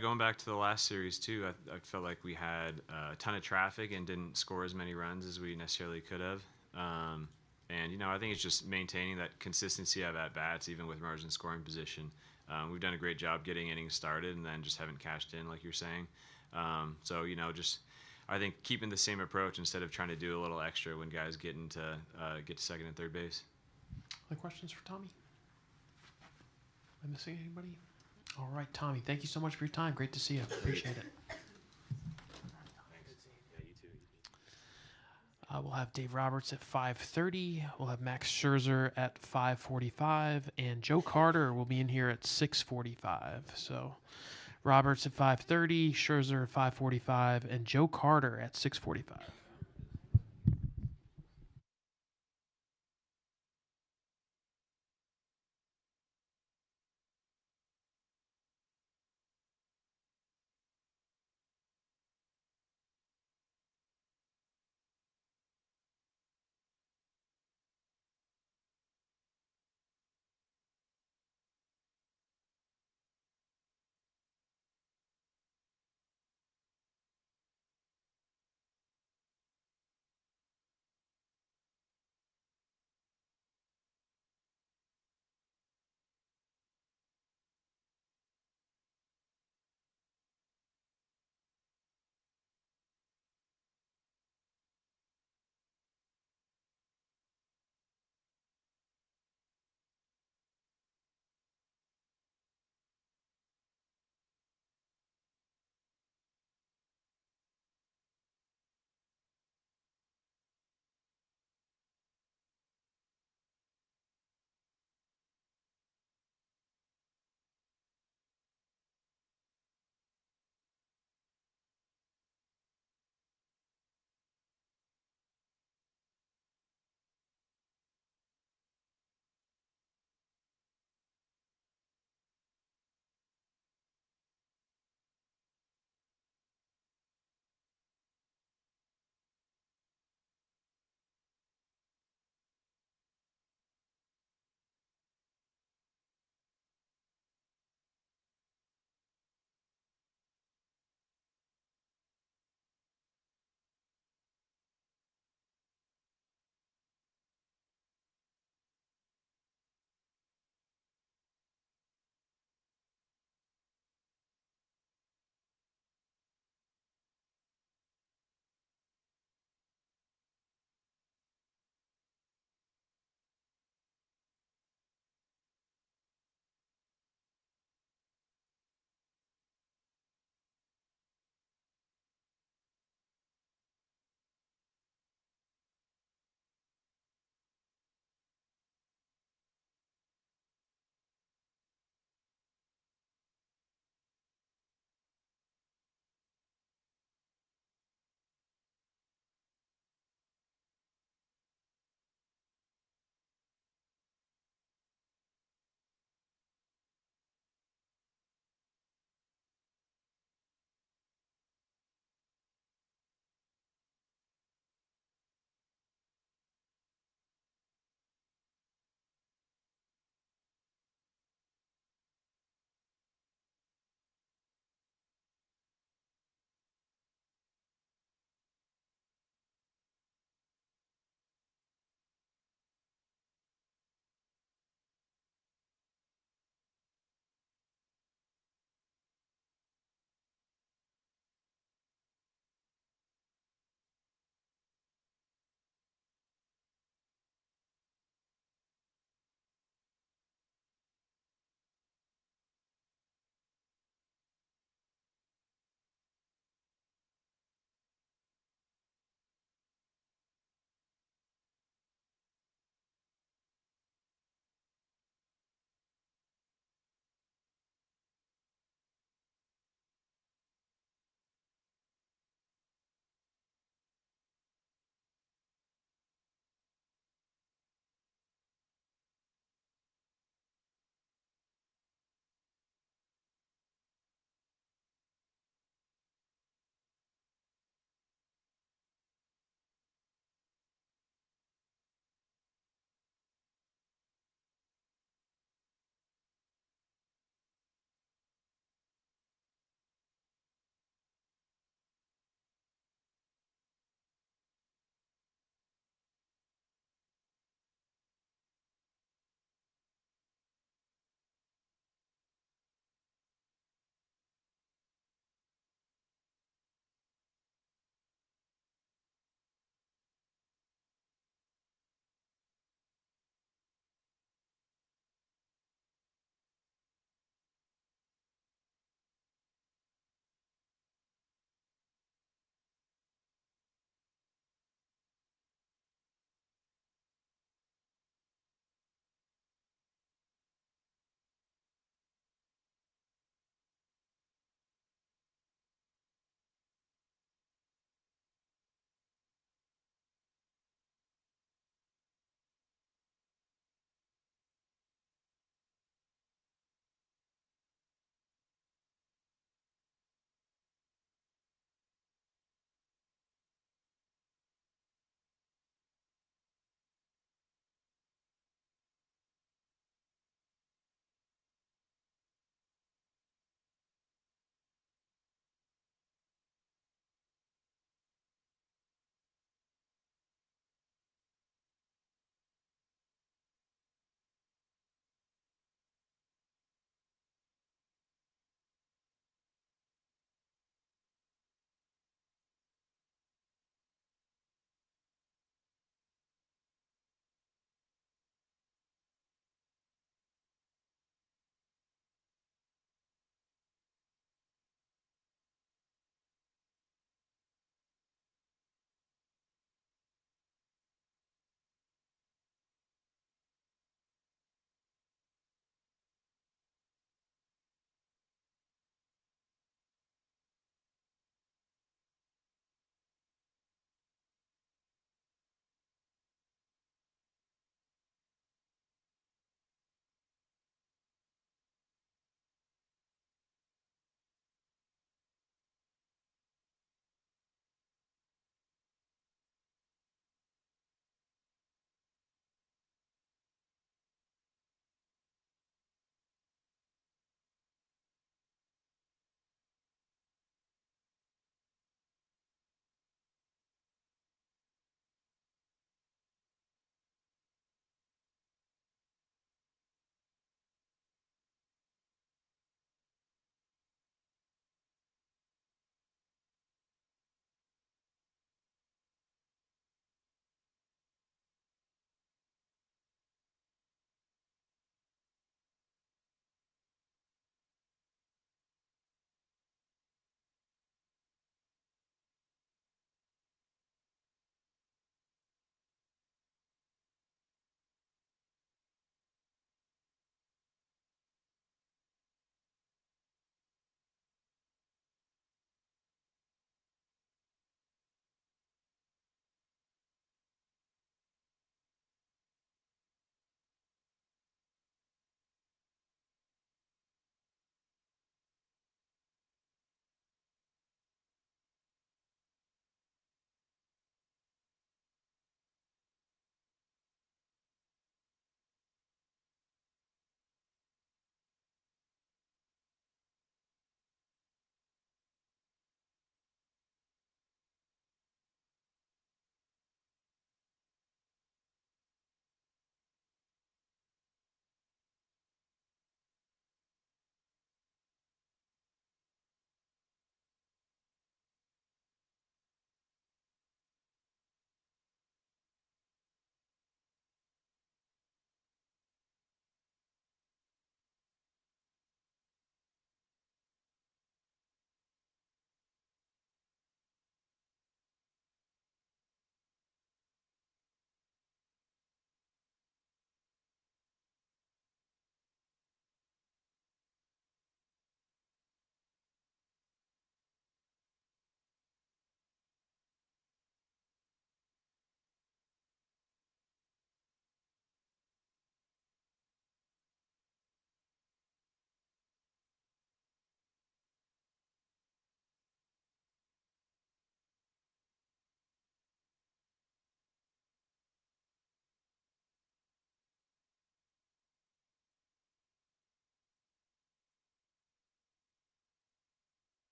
going back to the last series too, I felt like we had a ton of traffic and didn't score as many runs as we necessarily could have. And I think it's just maintaining that consistency of at-bats, even with runners in scoring position. We've done a great job getting innings started and then just haven't cashed in, like you're saying. I think keeping the same approach instead of trying to do a little extra when guys get to second and third base. Other questions for Tommy? Am I missing anybody? All right, Tommy, thank you so much for your time. Great to see you. Appreciate it. We'll have Dave Roberts at 5:30. We'll have Max Scherzer at 5:45, and Joe Carter will be in here at 6:45. So Roberts at 5:30, Scherzer at 5:45, and Joe Carter at 6:45.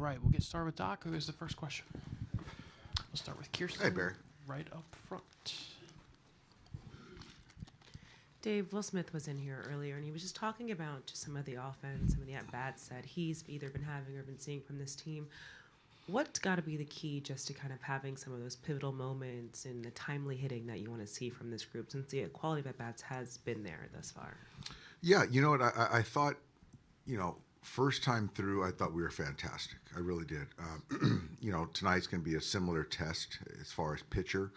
right, we'll get started with Doc, who is the first question. We'll start with Kirsten. Hey, Barry. Right up front. Dave, Will Smith was in here earlier, and he was just talking about just some of the offense, some of the at-bats that he's either been having or been seeing from this team. What's got to be the key just to kind of having some of those pivotal moments and the timely hitting that you want to see from this group, since the quality of at-bats has been there thus far? Yeah, you know what? I thought, first time through, I thought we were fantastic. I really did. Tonight's going to be a similar test as far as pitcher.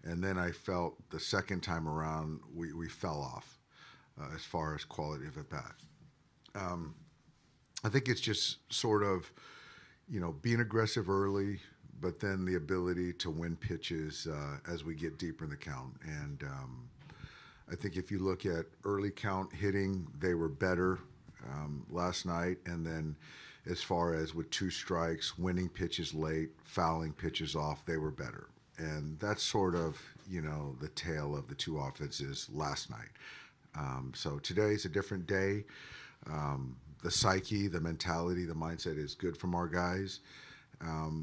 And then I felt the second time around, we fell off as far as quality of at-bat. I think it's just sort of, being aggressive early, but then the ability to win pitches as we get deeper in the count. And I think if you look at early count hitting, they were better last night. And then as far as with 2 strikes, winning pitches late, fouling pitches off, they were better. And that's sort of, the tale of the 2 offenses last night. So today's a different day. The psyche, the mentality, the mindset is good from our guys.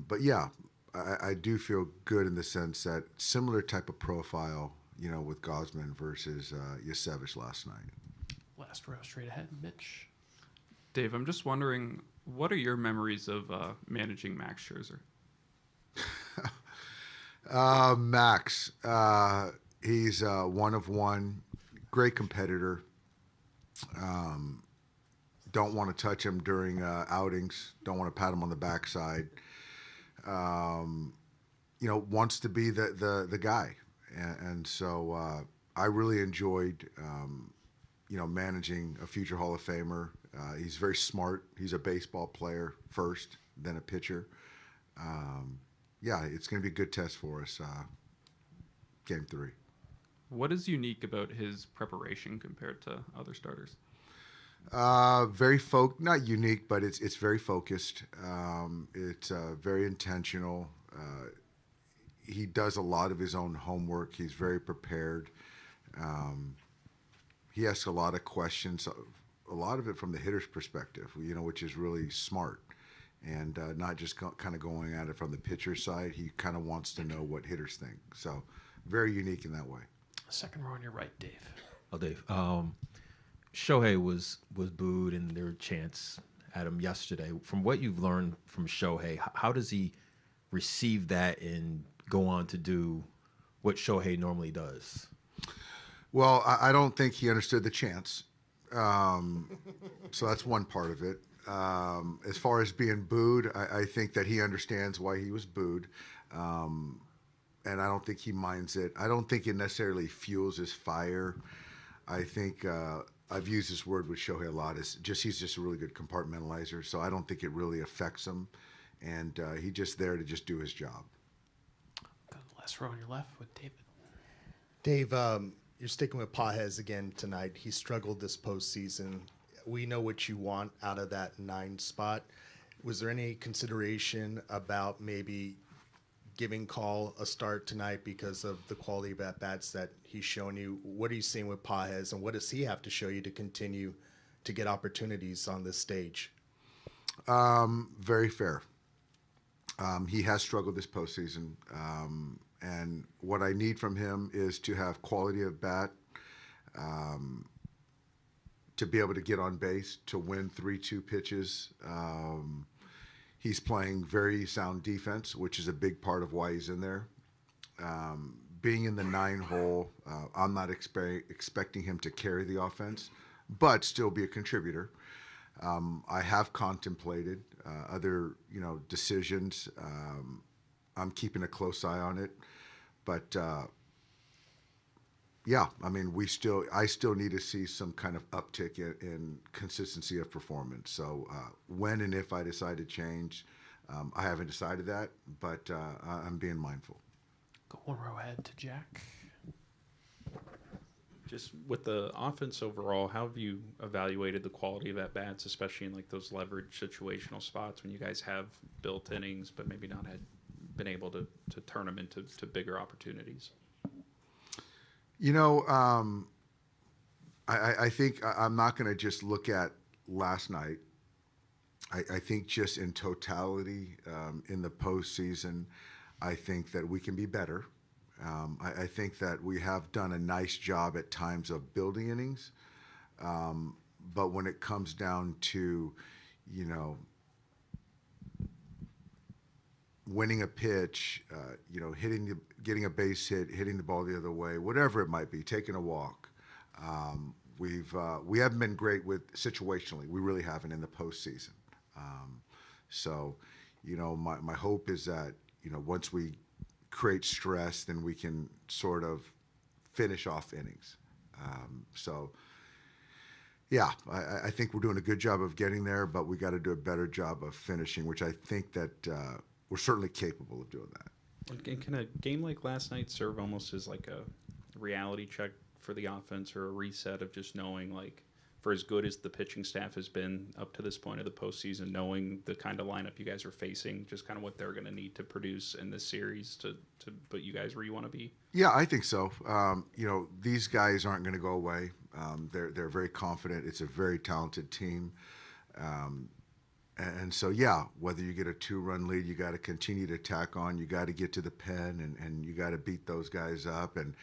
But yeah, I do feel good in the sense that similar type of profile, with Gosman versus Yasevich last night. Last row straight ahead, Mitch. Dave, I'm just wondering, what are your memories of managing Max Scherzer? Max, he's one of one, great competitor. Don't want to touch him during outings. Don't want to pat him on the backside. Wants to be the guy, and so I really enjoyed managing a future Hall of Famer. He's very smart. He's a baseball player first, then a pitcher. Yeah, it's going to be a good test for us, Game 3. What is unique about his preparation compared to other starters? Very not unique, but it's very focused. It's very intentional. He does a lot of his own homework. He's very prepared. He asks a lot of questions, a lot of it from the hitter's perspective, which is really smart. And not just kind of going at it from the pitcher side. He kind of wants to know what hitters think. So very unique in that way. Second row on your right, Dave. Oh, Dave. Shohei was booed, and there were chants at him yesterday. From what you've learned from Shohei, how does he receive that and go on to do what Shohei normally does? Well, I don't think he understood the chants. So that's one part of it. As far as being booed, I think that he understands why he was booed. And I don't think he minds it. I don't think it necessarily fuels his fire. I think I've used this word with Shohei a lot. He's just a really good compartmentalizer. So I don't think it really affects him. And he's just there to just do his job. Go to the last row on your left with David. Dave, you're sticking with Pages again tonight. He struggled this postseason. We know what you want out of that 9 spot. Was there any consideration about maybe giving Call a start tonight because of the quality of at-bats that he's shown you? What are you seeing with Pages, and what does he have to show you to continue to get opportunities on this stage? Very fair. He has struggled this postseason. And what I need from him is to have quality of bat, to be able to get on base, to win 3-2 pitches. He's playing very sound defense, which is a big part of why he's in there. Being in the 9 hole, I'm not expecting him to carry the offense, but still be a contributor. I have contemplated other, decisions. I'm keeping a close eye on it, but yeah, I mean, I still need to see some kind of uptick in consistency of performance. So when and if I decide to change, I haven't decided that, but I'm being mindful. Go one row ahead to Jack. Just with the offense overall, how have you evaluated the quality of at-bats, especially in like those leverage situational spots when you guys have built innings but maybe not had been able to turn them into bigger opportunities? I think I'm not going to just look at last night. I think just in totality, in the postseason, I think that we can be better. I think that we have done a nice job at times of building innings, but when it comes down to, you know, winning a pitch, you know, getting a base hit, hitting the ball the other way, whatever it might be, taking a walk. We haven't been great with situationally. We really haven't in the postseason. So, you know, my hope is that, you know, once we create stress, then we can sort of finish off innings. So, yeah, I think we're doing a good job of getting there, but we got to do a better job of finishing, which I think that we're certainly capable of doing that. And can a game like last night serve almost as like a reality check for the offense, or a reset of just knowing, like, for as good as the pitching staff has been up to this point of the postseason, knowing the kind of lineup you guys are facing, just kind of what they're going to need to produce in this series to put you guys where you want to be? Yeah, I think so. You know, these guys aren't going to go away. They're very confident. It's a very talented team. And so, yeah, whether you get a 2-run lead, you got to continue to tack on. You got to get to the pen, and you got to beat those guys up and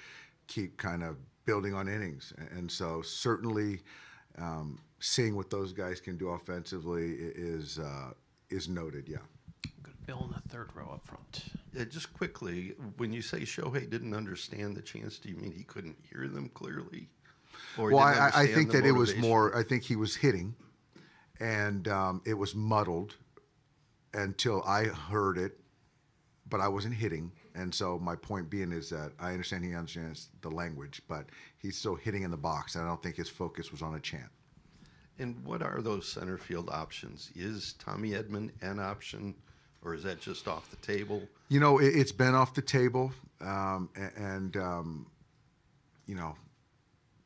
keep kind of building on innings. And so certainly seeing what those guys can do offensively is noted, yeah. Good. Bill in the third row up front. Yeah, just quickly, when you say Shohei didn't understand the chance, do you mean he couldn't hear them clearly? Or Well, didn't I understand think the that it was motivation? more, I think he was hitting, and it was muddled until I heard it, but I wasn't hitting. And so my point being is that I understand he understands the language, but he's still hitting in the box. I don't think his focus was on a chant. And what are those center field options? Is Tommy Edmond an option, or is that just off the table? You know, it's been off the table, you know,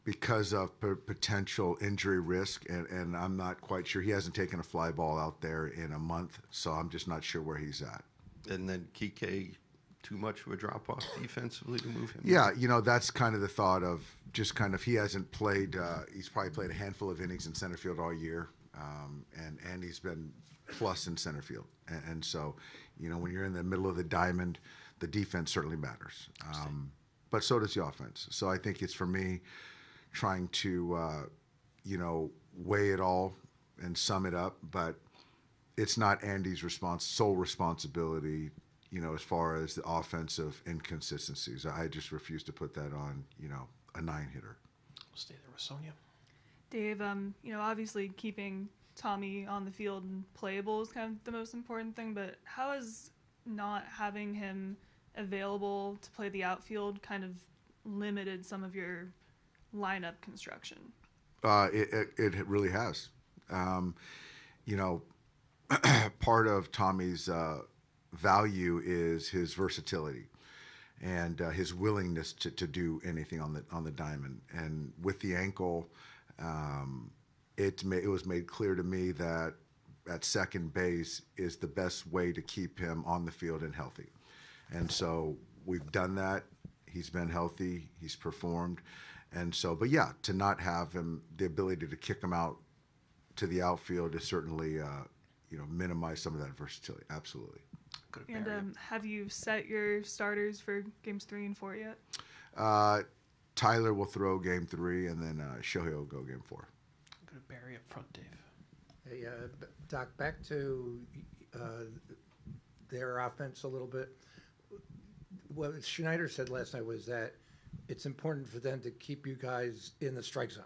because of potential injury risk, and I'm not quite sure. He hasn't taken a fly ball out there in a month, so I'm just not sure where he's at. And then Kike, too much of a drop-off defensively to move him? Yeah, you know, that's kind of the thought of just kind of, he hasn't played, he's probably played a handful of innings in center field all year, and he's been plus in center field. And so, you know, when you're in the middle of the diamond, the defense certainly matters. But so does the offense. So I think it's, for me, trying to, you know, weigh it all and sum it up, but it's not Andy's sole responsibility, you know, as far as the offensive inconsistencies. I just refuse to put that on, you know, a 9-hitter. We'll stay there with Sonia. Dave, you know, obviously keeping Tommy on the field and playable is kind of the most important thing, but how has not having him available to play the outfield kind of limited some of your lineup construction? It really has. You know, part of Tommy's value is his versatility and his willingness to do anything on the diamond. And with the ankle, it was made clear to me that at second base is the best way to keep him on the field and healthy. And so we've done that. He's been healthy. He's performed. And so, but yeah, to not have him, the ability to kick him out to the outfield is certainly, you know, minimize some of that versatility. Absolutely. And have you set your starters for games 3 and 4 yet? Tyler will throw game 3, and then Shohei will go game 4. Go to Barry up front, Dave. Hey, Doc, back to their offense a little bit. What Schneider said last night was that it's important for them to keep you guys in the strike zone.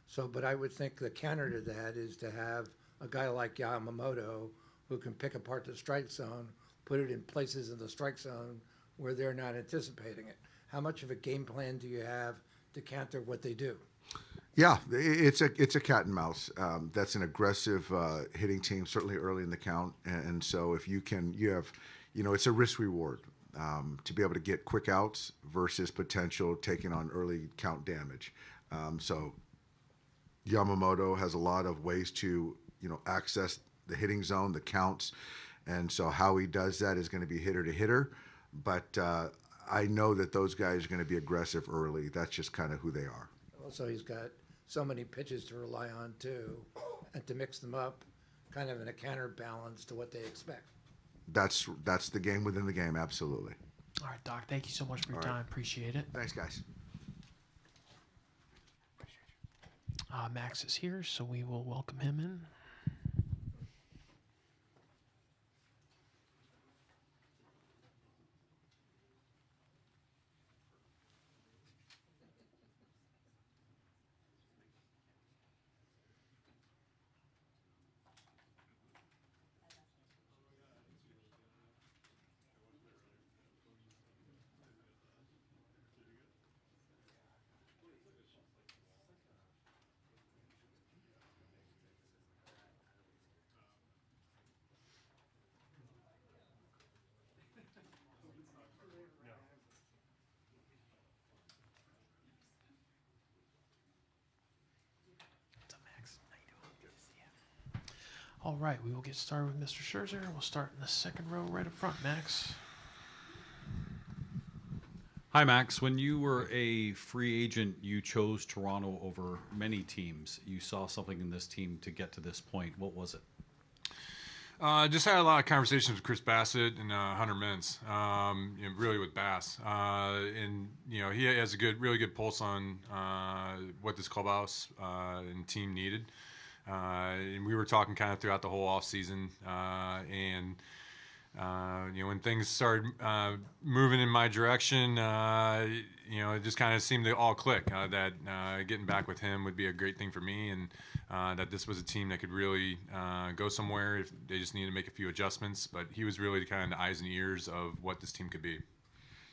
So, but I would think the counter to that is to have a guy like Yamamoto who can pick apart the strike zone, put it in places in the strike zone where they're not anticipating it. How much of a game plan do you have to counter what they do? Yeah, it's a cat and mouse. That's an aggressive hitting team, certainly early in the count. And so if you have, you know, it's a risk reward to be able to get quick outs versus potential taking on early count damage. So Yamamoto has a lot of ways to, you know, access the hitting zone, the counts. And so how he does that is going to be hitter to hitter. But I know that those guys are going to be aggressive early. That's just kind of who they are. Also, he's got so many pitches to rely on, too, and to mix them up. kind of in a counterbalance to what they expect. That's the game within the game, absolutely. All right, Doc, thank you so much for your All right. time. Appreciate it. Thanks, guys. Max is here, so we will welcome him in. All right, we will get started with Mr. Scherzer. We'll start in the second row right up front. Max. Hi, Max. When you were a free agent, you chose Toronto over many teams. You saw something in this team to get to this point. What was it? Just had a lot of conversations with Chris Bassett and Hunter Mintz, really with Bass. And, he has a really good pulse on what this clubhouse and team needed. And we were talking kind of throughout the whole offseason. When things started moving in my direction, it just kind of seemed to all click that getting back with him would be a great thing for me, and that this was a team that could really go somewhere if they just needed to make a few adjustments. But he was really kind of the eyes and ears of what this team could be.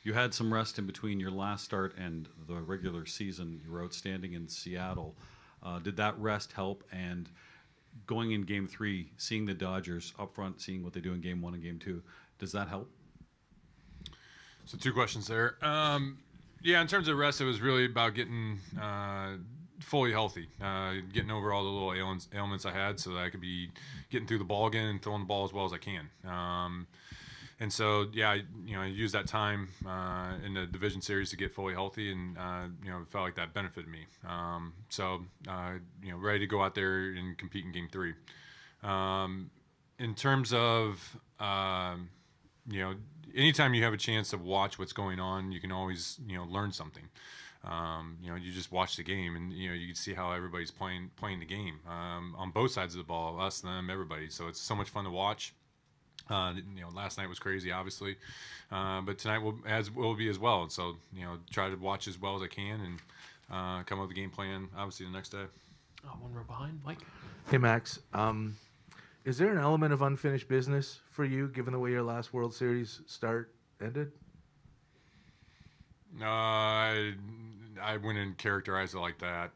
You had some rest in between your last start and the regular season. You were outstanding in Seattle. Did that rest help? And going in Game 3, seeing the Dodgers up front, seeing what they do in Game 1 and Game 2, does that help? So 2 questions there. In terms of rest, it was really about getting fully healthy, getting over all the little ailments I had so that I could be getting through the ball again and throwing the ball as well as I can. And so, I used that time in the division series to get fully healthy, and it felt like that benefited me. Ready to go out there and compete in Game 3. In terms of, anytime you have a chance to watch what's going on, you can always, learn something. You just watch the game, and you can see how everybody's playing the game on both sides of the ball, us, them, everybody. So it's so much fun to watch. Last night was crazy, obviously, but tonight will be as well. And so, try to watch as well as I can and come up with a game plan, obviously, the next day. One row behind, Mike. Hey, Max. Is there an element of unfinished business for you, given the way your last World Series start ended? I wouldn't characterize it like that.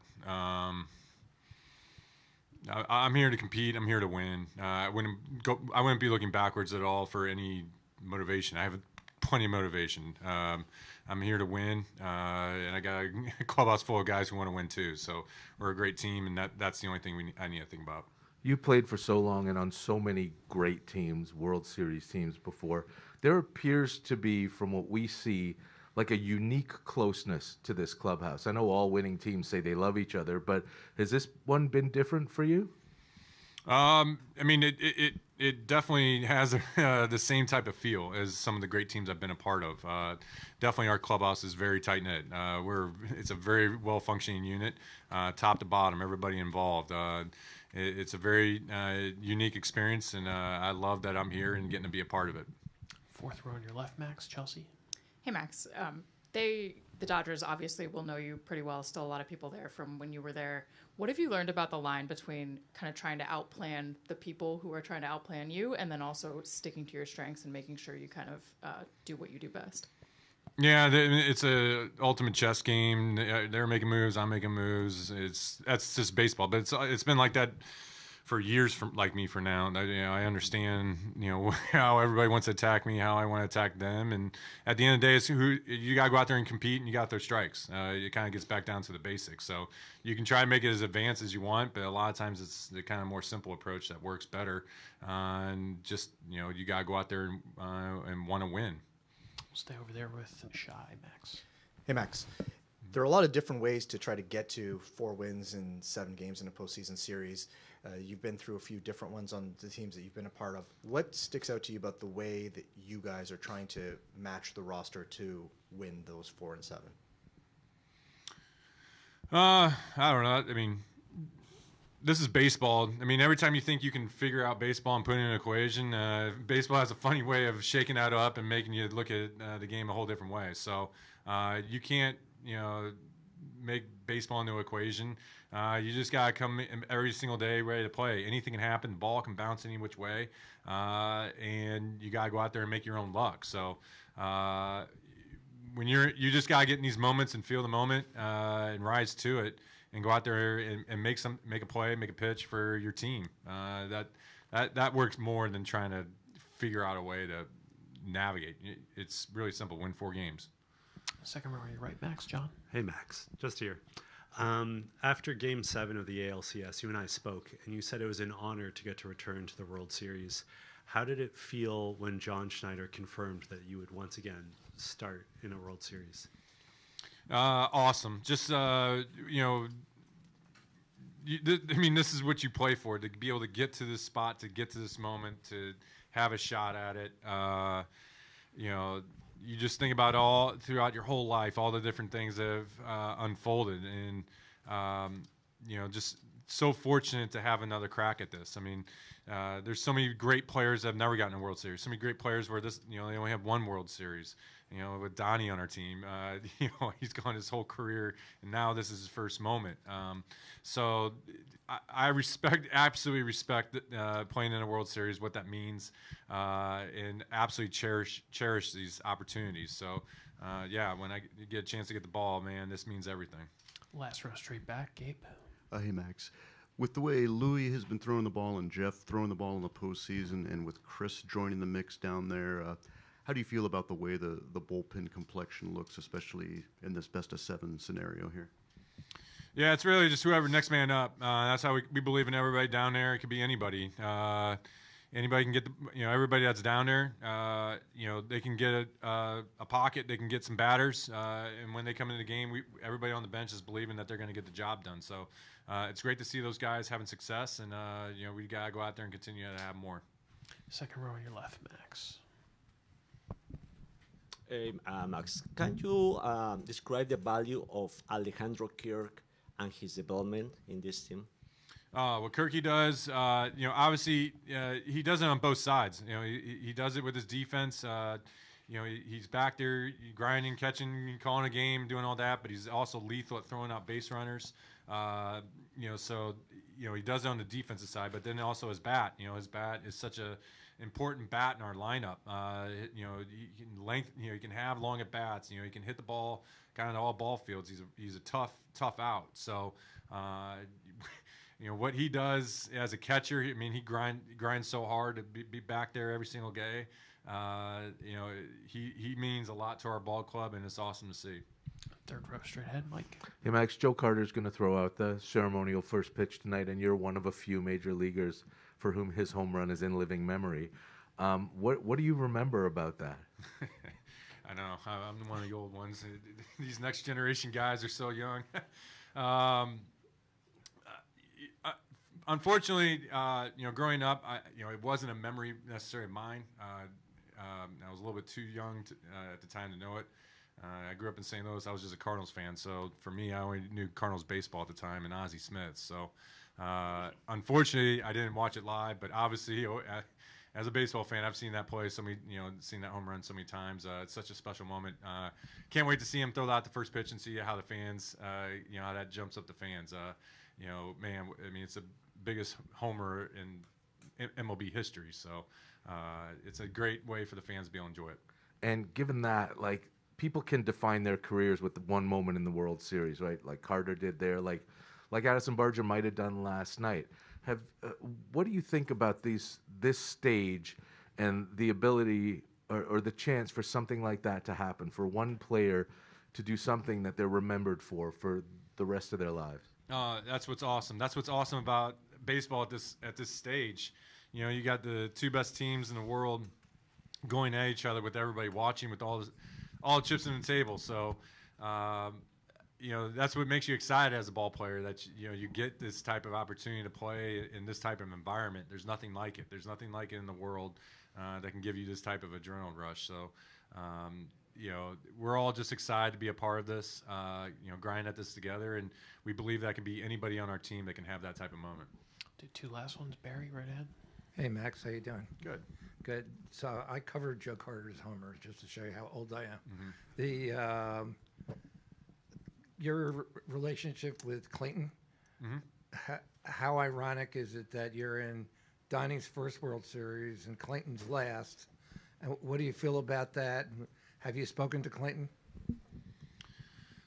I'm here to compete. I'm here to win. I wouldn't be looking backwards at all for any motivation. I have plenty of motivation. I'm here to win, and I got a clubhouse full of guys who want to win too. So we're a great team, and that's the only thing I need to think about. You played for so long and on so many great teams, World Series teams before. There appears to be, from what we see, like a unique closeness to this clubhouse. I know all winning teams say they love each other, but has this one been different for you? It definitely has the same type of feel as some of the great teams I've been a part of. Definitely our clubhouse is very tight-knit. It's a very well-functioning unit, top to bottom, everybody involved. It's a very unique experience, and I love that I'm here and getting to be a part of it. Fourth row on your left, Max. Chelsea. Hey, Max. The Dodgers obviously will know you pretty well. Still a lot of people there from when you were there. What have you learned about the line between kind of trying to outplan the people who are trying to outplan you, and then also sticking to your strengths and making sure you kind of do what you do best? Yeah, it's a ultimate chess game. They're making moves, I'm making moves. That's just baseball, but it's been like that for years, for now. I understand, how everybody wants to attack me, how I want to attack them, and at the end of the day, it's you got to go out there and compete, and you got their strikes. It kind of gets back down to the basics. So you can try to make it as advanced as you want, but a lot of times it's the kind of more simple approach that works better. And just you got to go out there and want to win. We'll stay over there with Shy, Max. Hey, Max. There are a lot of different ways to try to get to 4 wins in 7 games in a postseason series. You've been through a few different ones on the teams that you've been a part of. What sticks out to you about the way that you guys are trying to match the roster to win those 4 and 7? I don't know. I mean, this is baseball. I mean, every time you think you can figure out baseball and put it in an equation, baseball has a funny way of shaking that up and making you look at the game a whole different way. So you can't, make baseball into an equation. You just got to come in every single day ready to play. Anything can happen. The ball can bounce any which way. And you got to go out there and make your own luck. So when you just got to get in these moments and feel the moment and rise to it and go out there and make a play, make a pitch for your team. That works more than trying to figure out a way to navigate. It's really simple. Win 4 games. Second row on your right, Max. John. Hey, Max. Just here. After Game 7 of the ALCS, you and I spoke, and you said it was an honor to get to return to the World Series. How did it feel when John Schneider confirmed that you would once again start in a World Series? Awesome. Just, I mean, this is what you play for, to be able to get to this spot, to get to this moment, to have a shot at it. You just think about all throughout your whole life, all the different things that have unfolded, and just so fortunate to have another crack at this. I mean, there's so many great players that have never gotten a World Series. So many great players where they only have 1 World Series. With Donnie on our team, he's gone his whole career, and now this is his first moment. So I absolutely respect playing in a World Series, what that means, and absolutely cherish these opportunities. So, when I get a chance to get the ball, man, this means everything. Last row straight back, Gabe. Hey, Max. With the way Louie has been throwing the ball and Jeff throwing the ball in the postseason, and with Chris joining the mix down there, how do you feel about the way the bullpen complexion looks, especially in this best-of-7 scenario here? Yeah, it's really just whoever next man up. That's how we believe in everybody down there. It could be anybody. Anybody can get everybody that's down there. They can get a pocket. They can get some batters. And when they come into the game, everybody on the bench is believing that they're going to get the job done. So it's great to see those guys having success. And we got to go out there and continue to have more. Second row on your left, Max. Max, can you describe the value of Alejandro Kirk and his development in this team? What Kirky does, obviously he does it on both sides. He does it with his defense. He's back there grinding, catching, calling a game, doing all that. But he's also lethal at throwing out base runners. He does it on the defensive side. But then also his bat. His bat is such a important bat in our lineup. He can have long at bats. He can hit the ball kind of all ball fields. He's a tough out. So, what he does as a catcher. I mean, he grinds so hard to be back there every single day. He means a lot to our ball club, and it's awesome to see. Third row straight ahead, Mike. Hey, Max, Joe Carter's going to throw out the ceremonial first pitch tonight, and you're one of a few major leaguers for whom his home run is in living memory. What do you remember about that? I know. I'm one of the old ones. These next generation guys are so young. Unfortunately, growing up, it wasn't a memory necessarily of mine. I was a little bit too young at the time to know it. I grew up in St. Louis. I was just a Cardinals fan. So for me, I only knew Cardinals baseball at the time and Ozzie Smith. So unfortunately, I didn't watch it live. But obviously, as a baseball fan, I've seen that play so many, seen that home run so many times. It's such a special moment. Can't wait to see him throw out the first pitch and see how the fans, how that jumps up the fans. Man, I mean, it's the biggest homer in MLB history. So it's a great way for the fans to be able to enjoy it. And given that, people can define their careers with one moment in the World Series, right? Like Carter did there, like Addison Barger might have done last night. What do you think about this stage and the ability or the chance for something like that to happen, for one player to do something that they're remembered for the rest of their lives? That's what's awesome. That's what's awesome about baseball at this stage. You got the 2 best teams in the world going at each other with everybody watching, with all the chips on the table. So, that's what makes you excited as a ball player, that you get this type of opportunity to play in this type of environment. There's nothing like it. There's nothing like it in the world that can give you this type of adrenaline rush. So, we're all just excited to be a part of this, grind at this together, and we believe that can be anybody on our team that can have that type of moment. Do 2 last ones. Barry, right ahead. Hey, Max, how you doing? Good. Good. So I covered Joe Carter's homers just to show you how old I am. Mm-hmm. Your relationship with Clayton, how ironic is it that you're in Donnie's first World Series and Clayton's last? And what do you feel about that? Have you spoken to Clayton?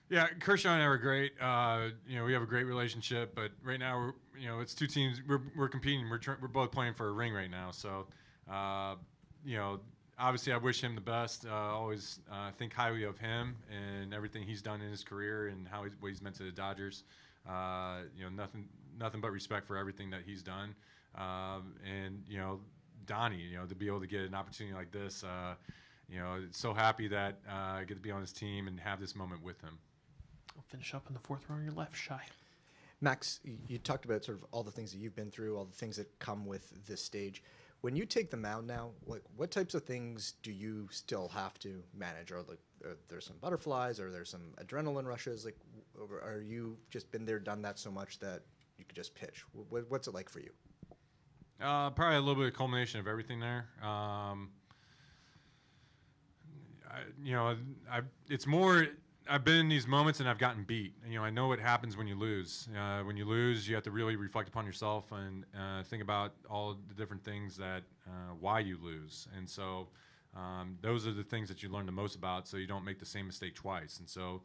Yeah, Kershaw and I are great. We have a great relationship, but right now it's 2 teams. We're competing. We're both playing for a ring right now. So, obviously I wish him the best. Always think highly of him and everything he's done in his career and what he's meant to the Dodgers. Nothing but respect for everything that he's done. And Donnie, to be able to get an opportunity like this, so happy that I get to be on his team and have this moment with him. I'll finish up in the 4th row on your left, Shy. Max, you talked about sort of all the things that you've been through, all the things that come with this stage. When you take the mound now, what types of things do you still have to manage? Are there some butterflies, or there's some adrenaline rushes? Or are you just been there, done that so much that you could just pitch? What's it like for you? Probably a little bit of culmination of everything there. It's more. I've been in these moments and I've gotten beat. I know what happens when you lose. When you lose, you have to really reflect upon yourself and think about all the different things that why you lose. And so those are the things that you learn the most about, so you don't make the same mistake twice. And so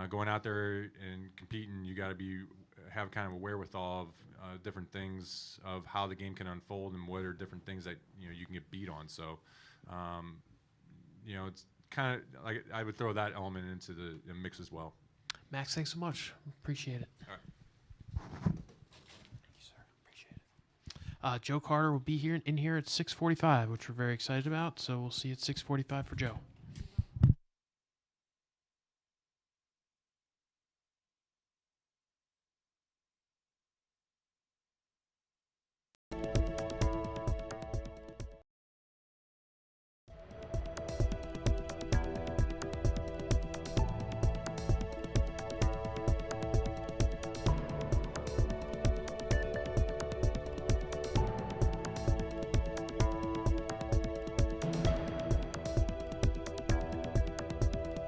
going out there and competing, you got to have kind of a wherewithal of different things of how the game can unfold and what are different things that you can get beat on. So it's kind of like I would throw that element into the mix as well. Max, thanks so much. Appreciate it. All right. Thank you, sir. Appreciate it. Joe Carter will be in here at 6:45, which we're very excited about. So we'll see you at 6:45 for Joe.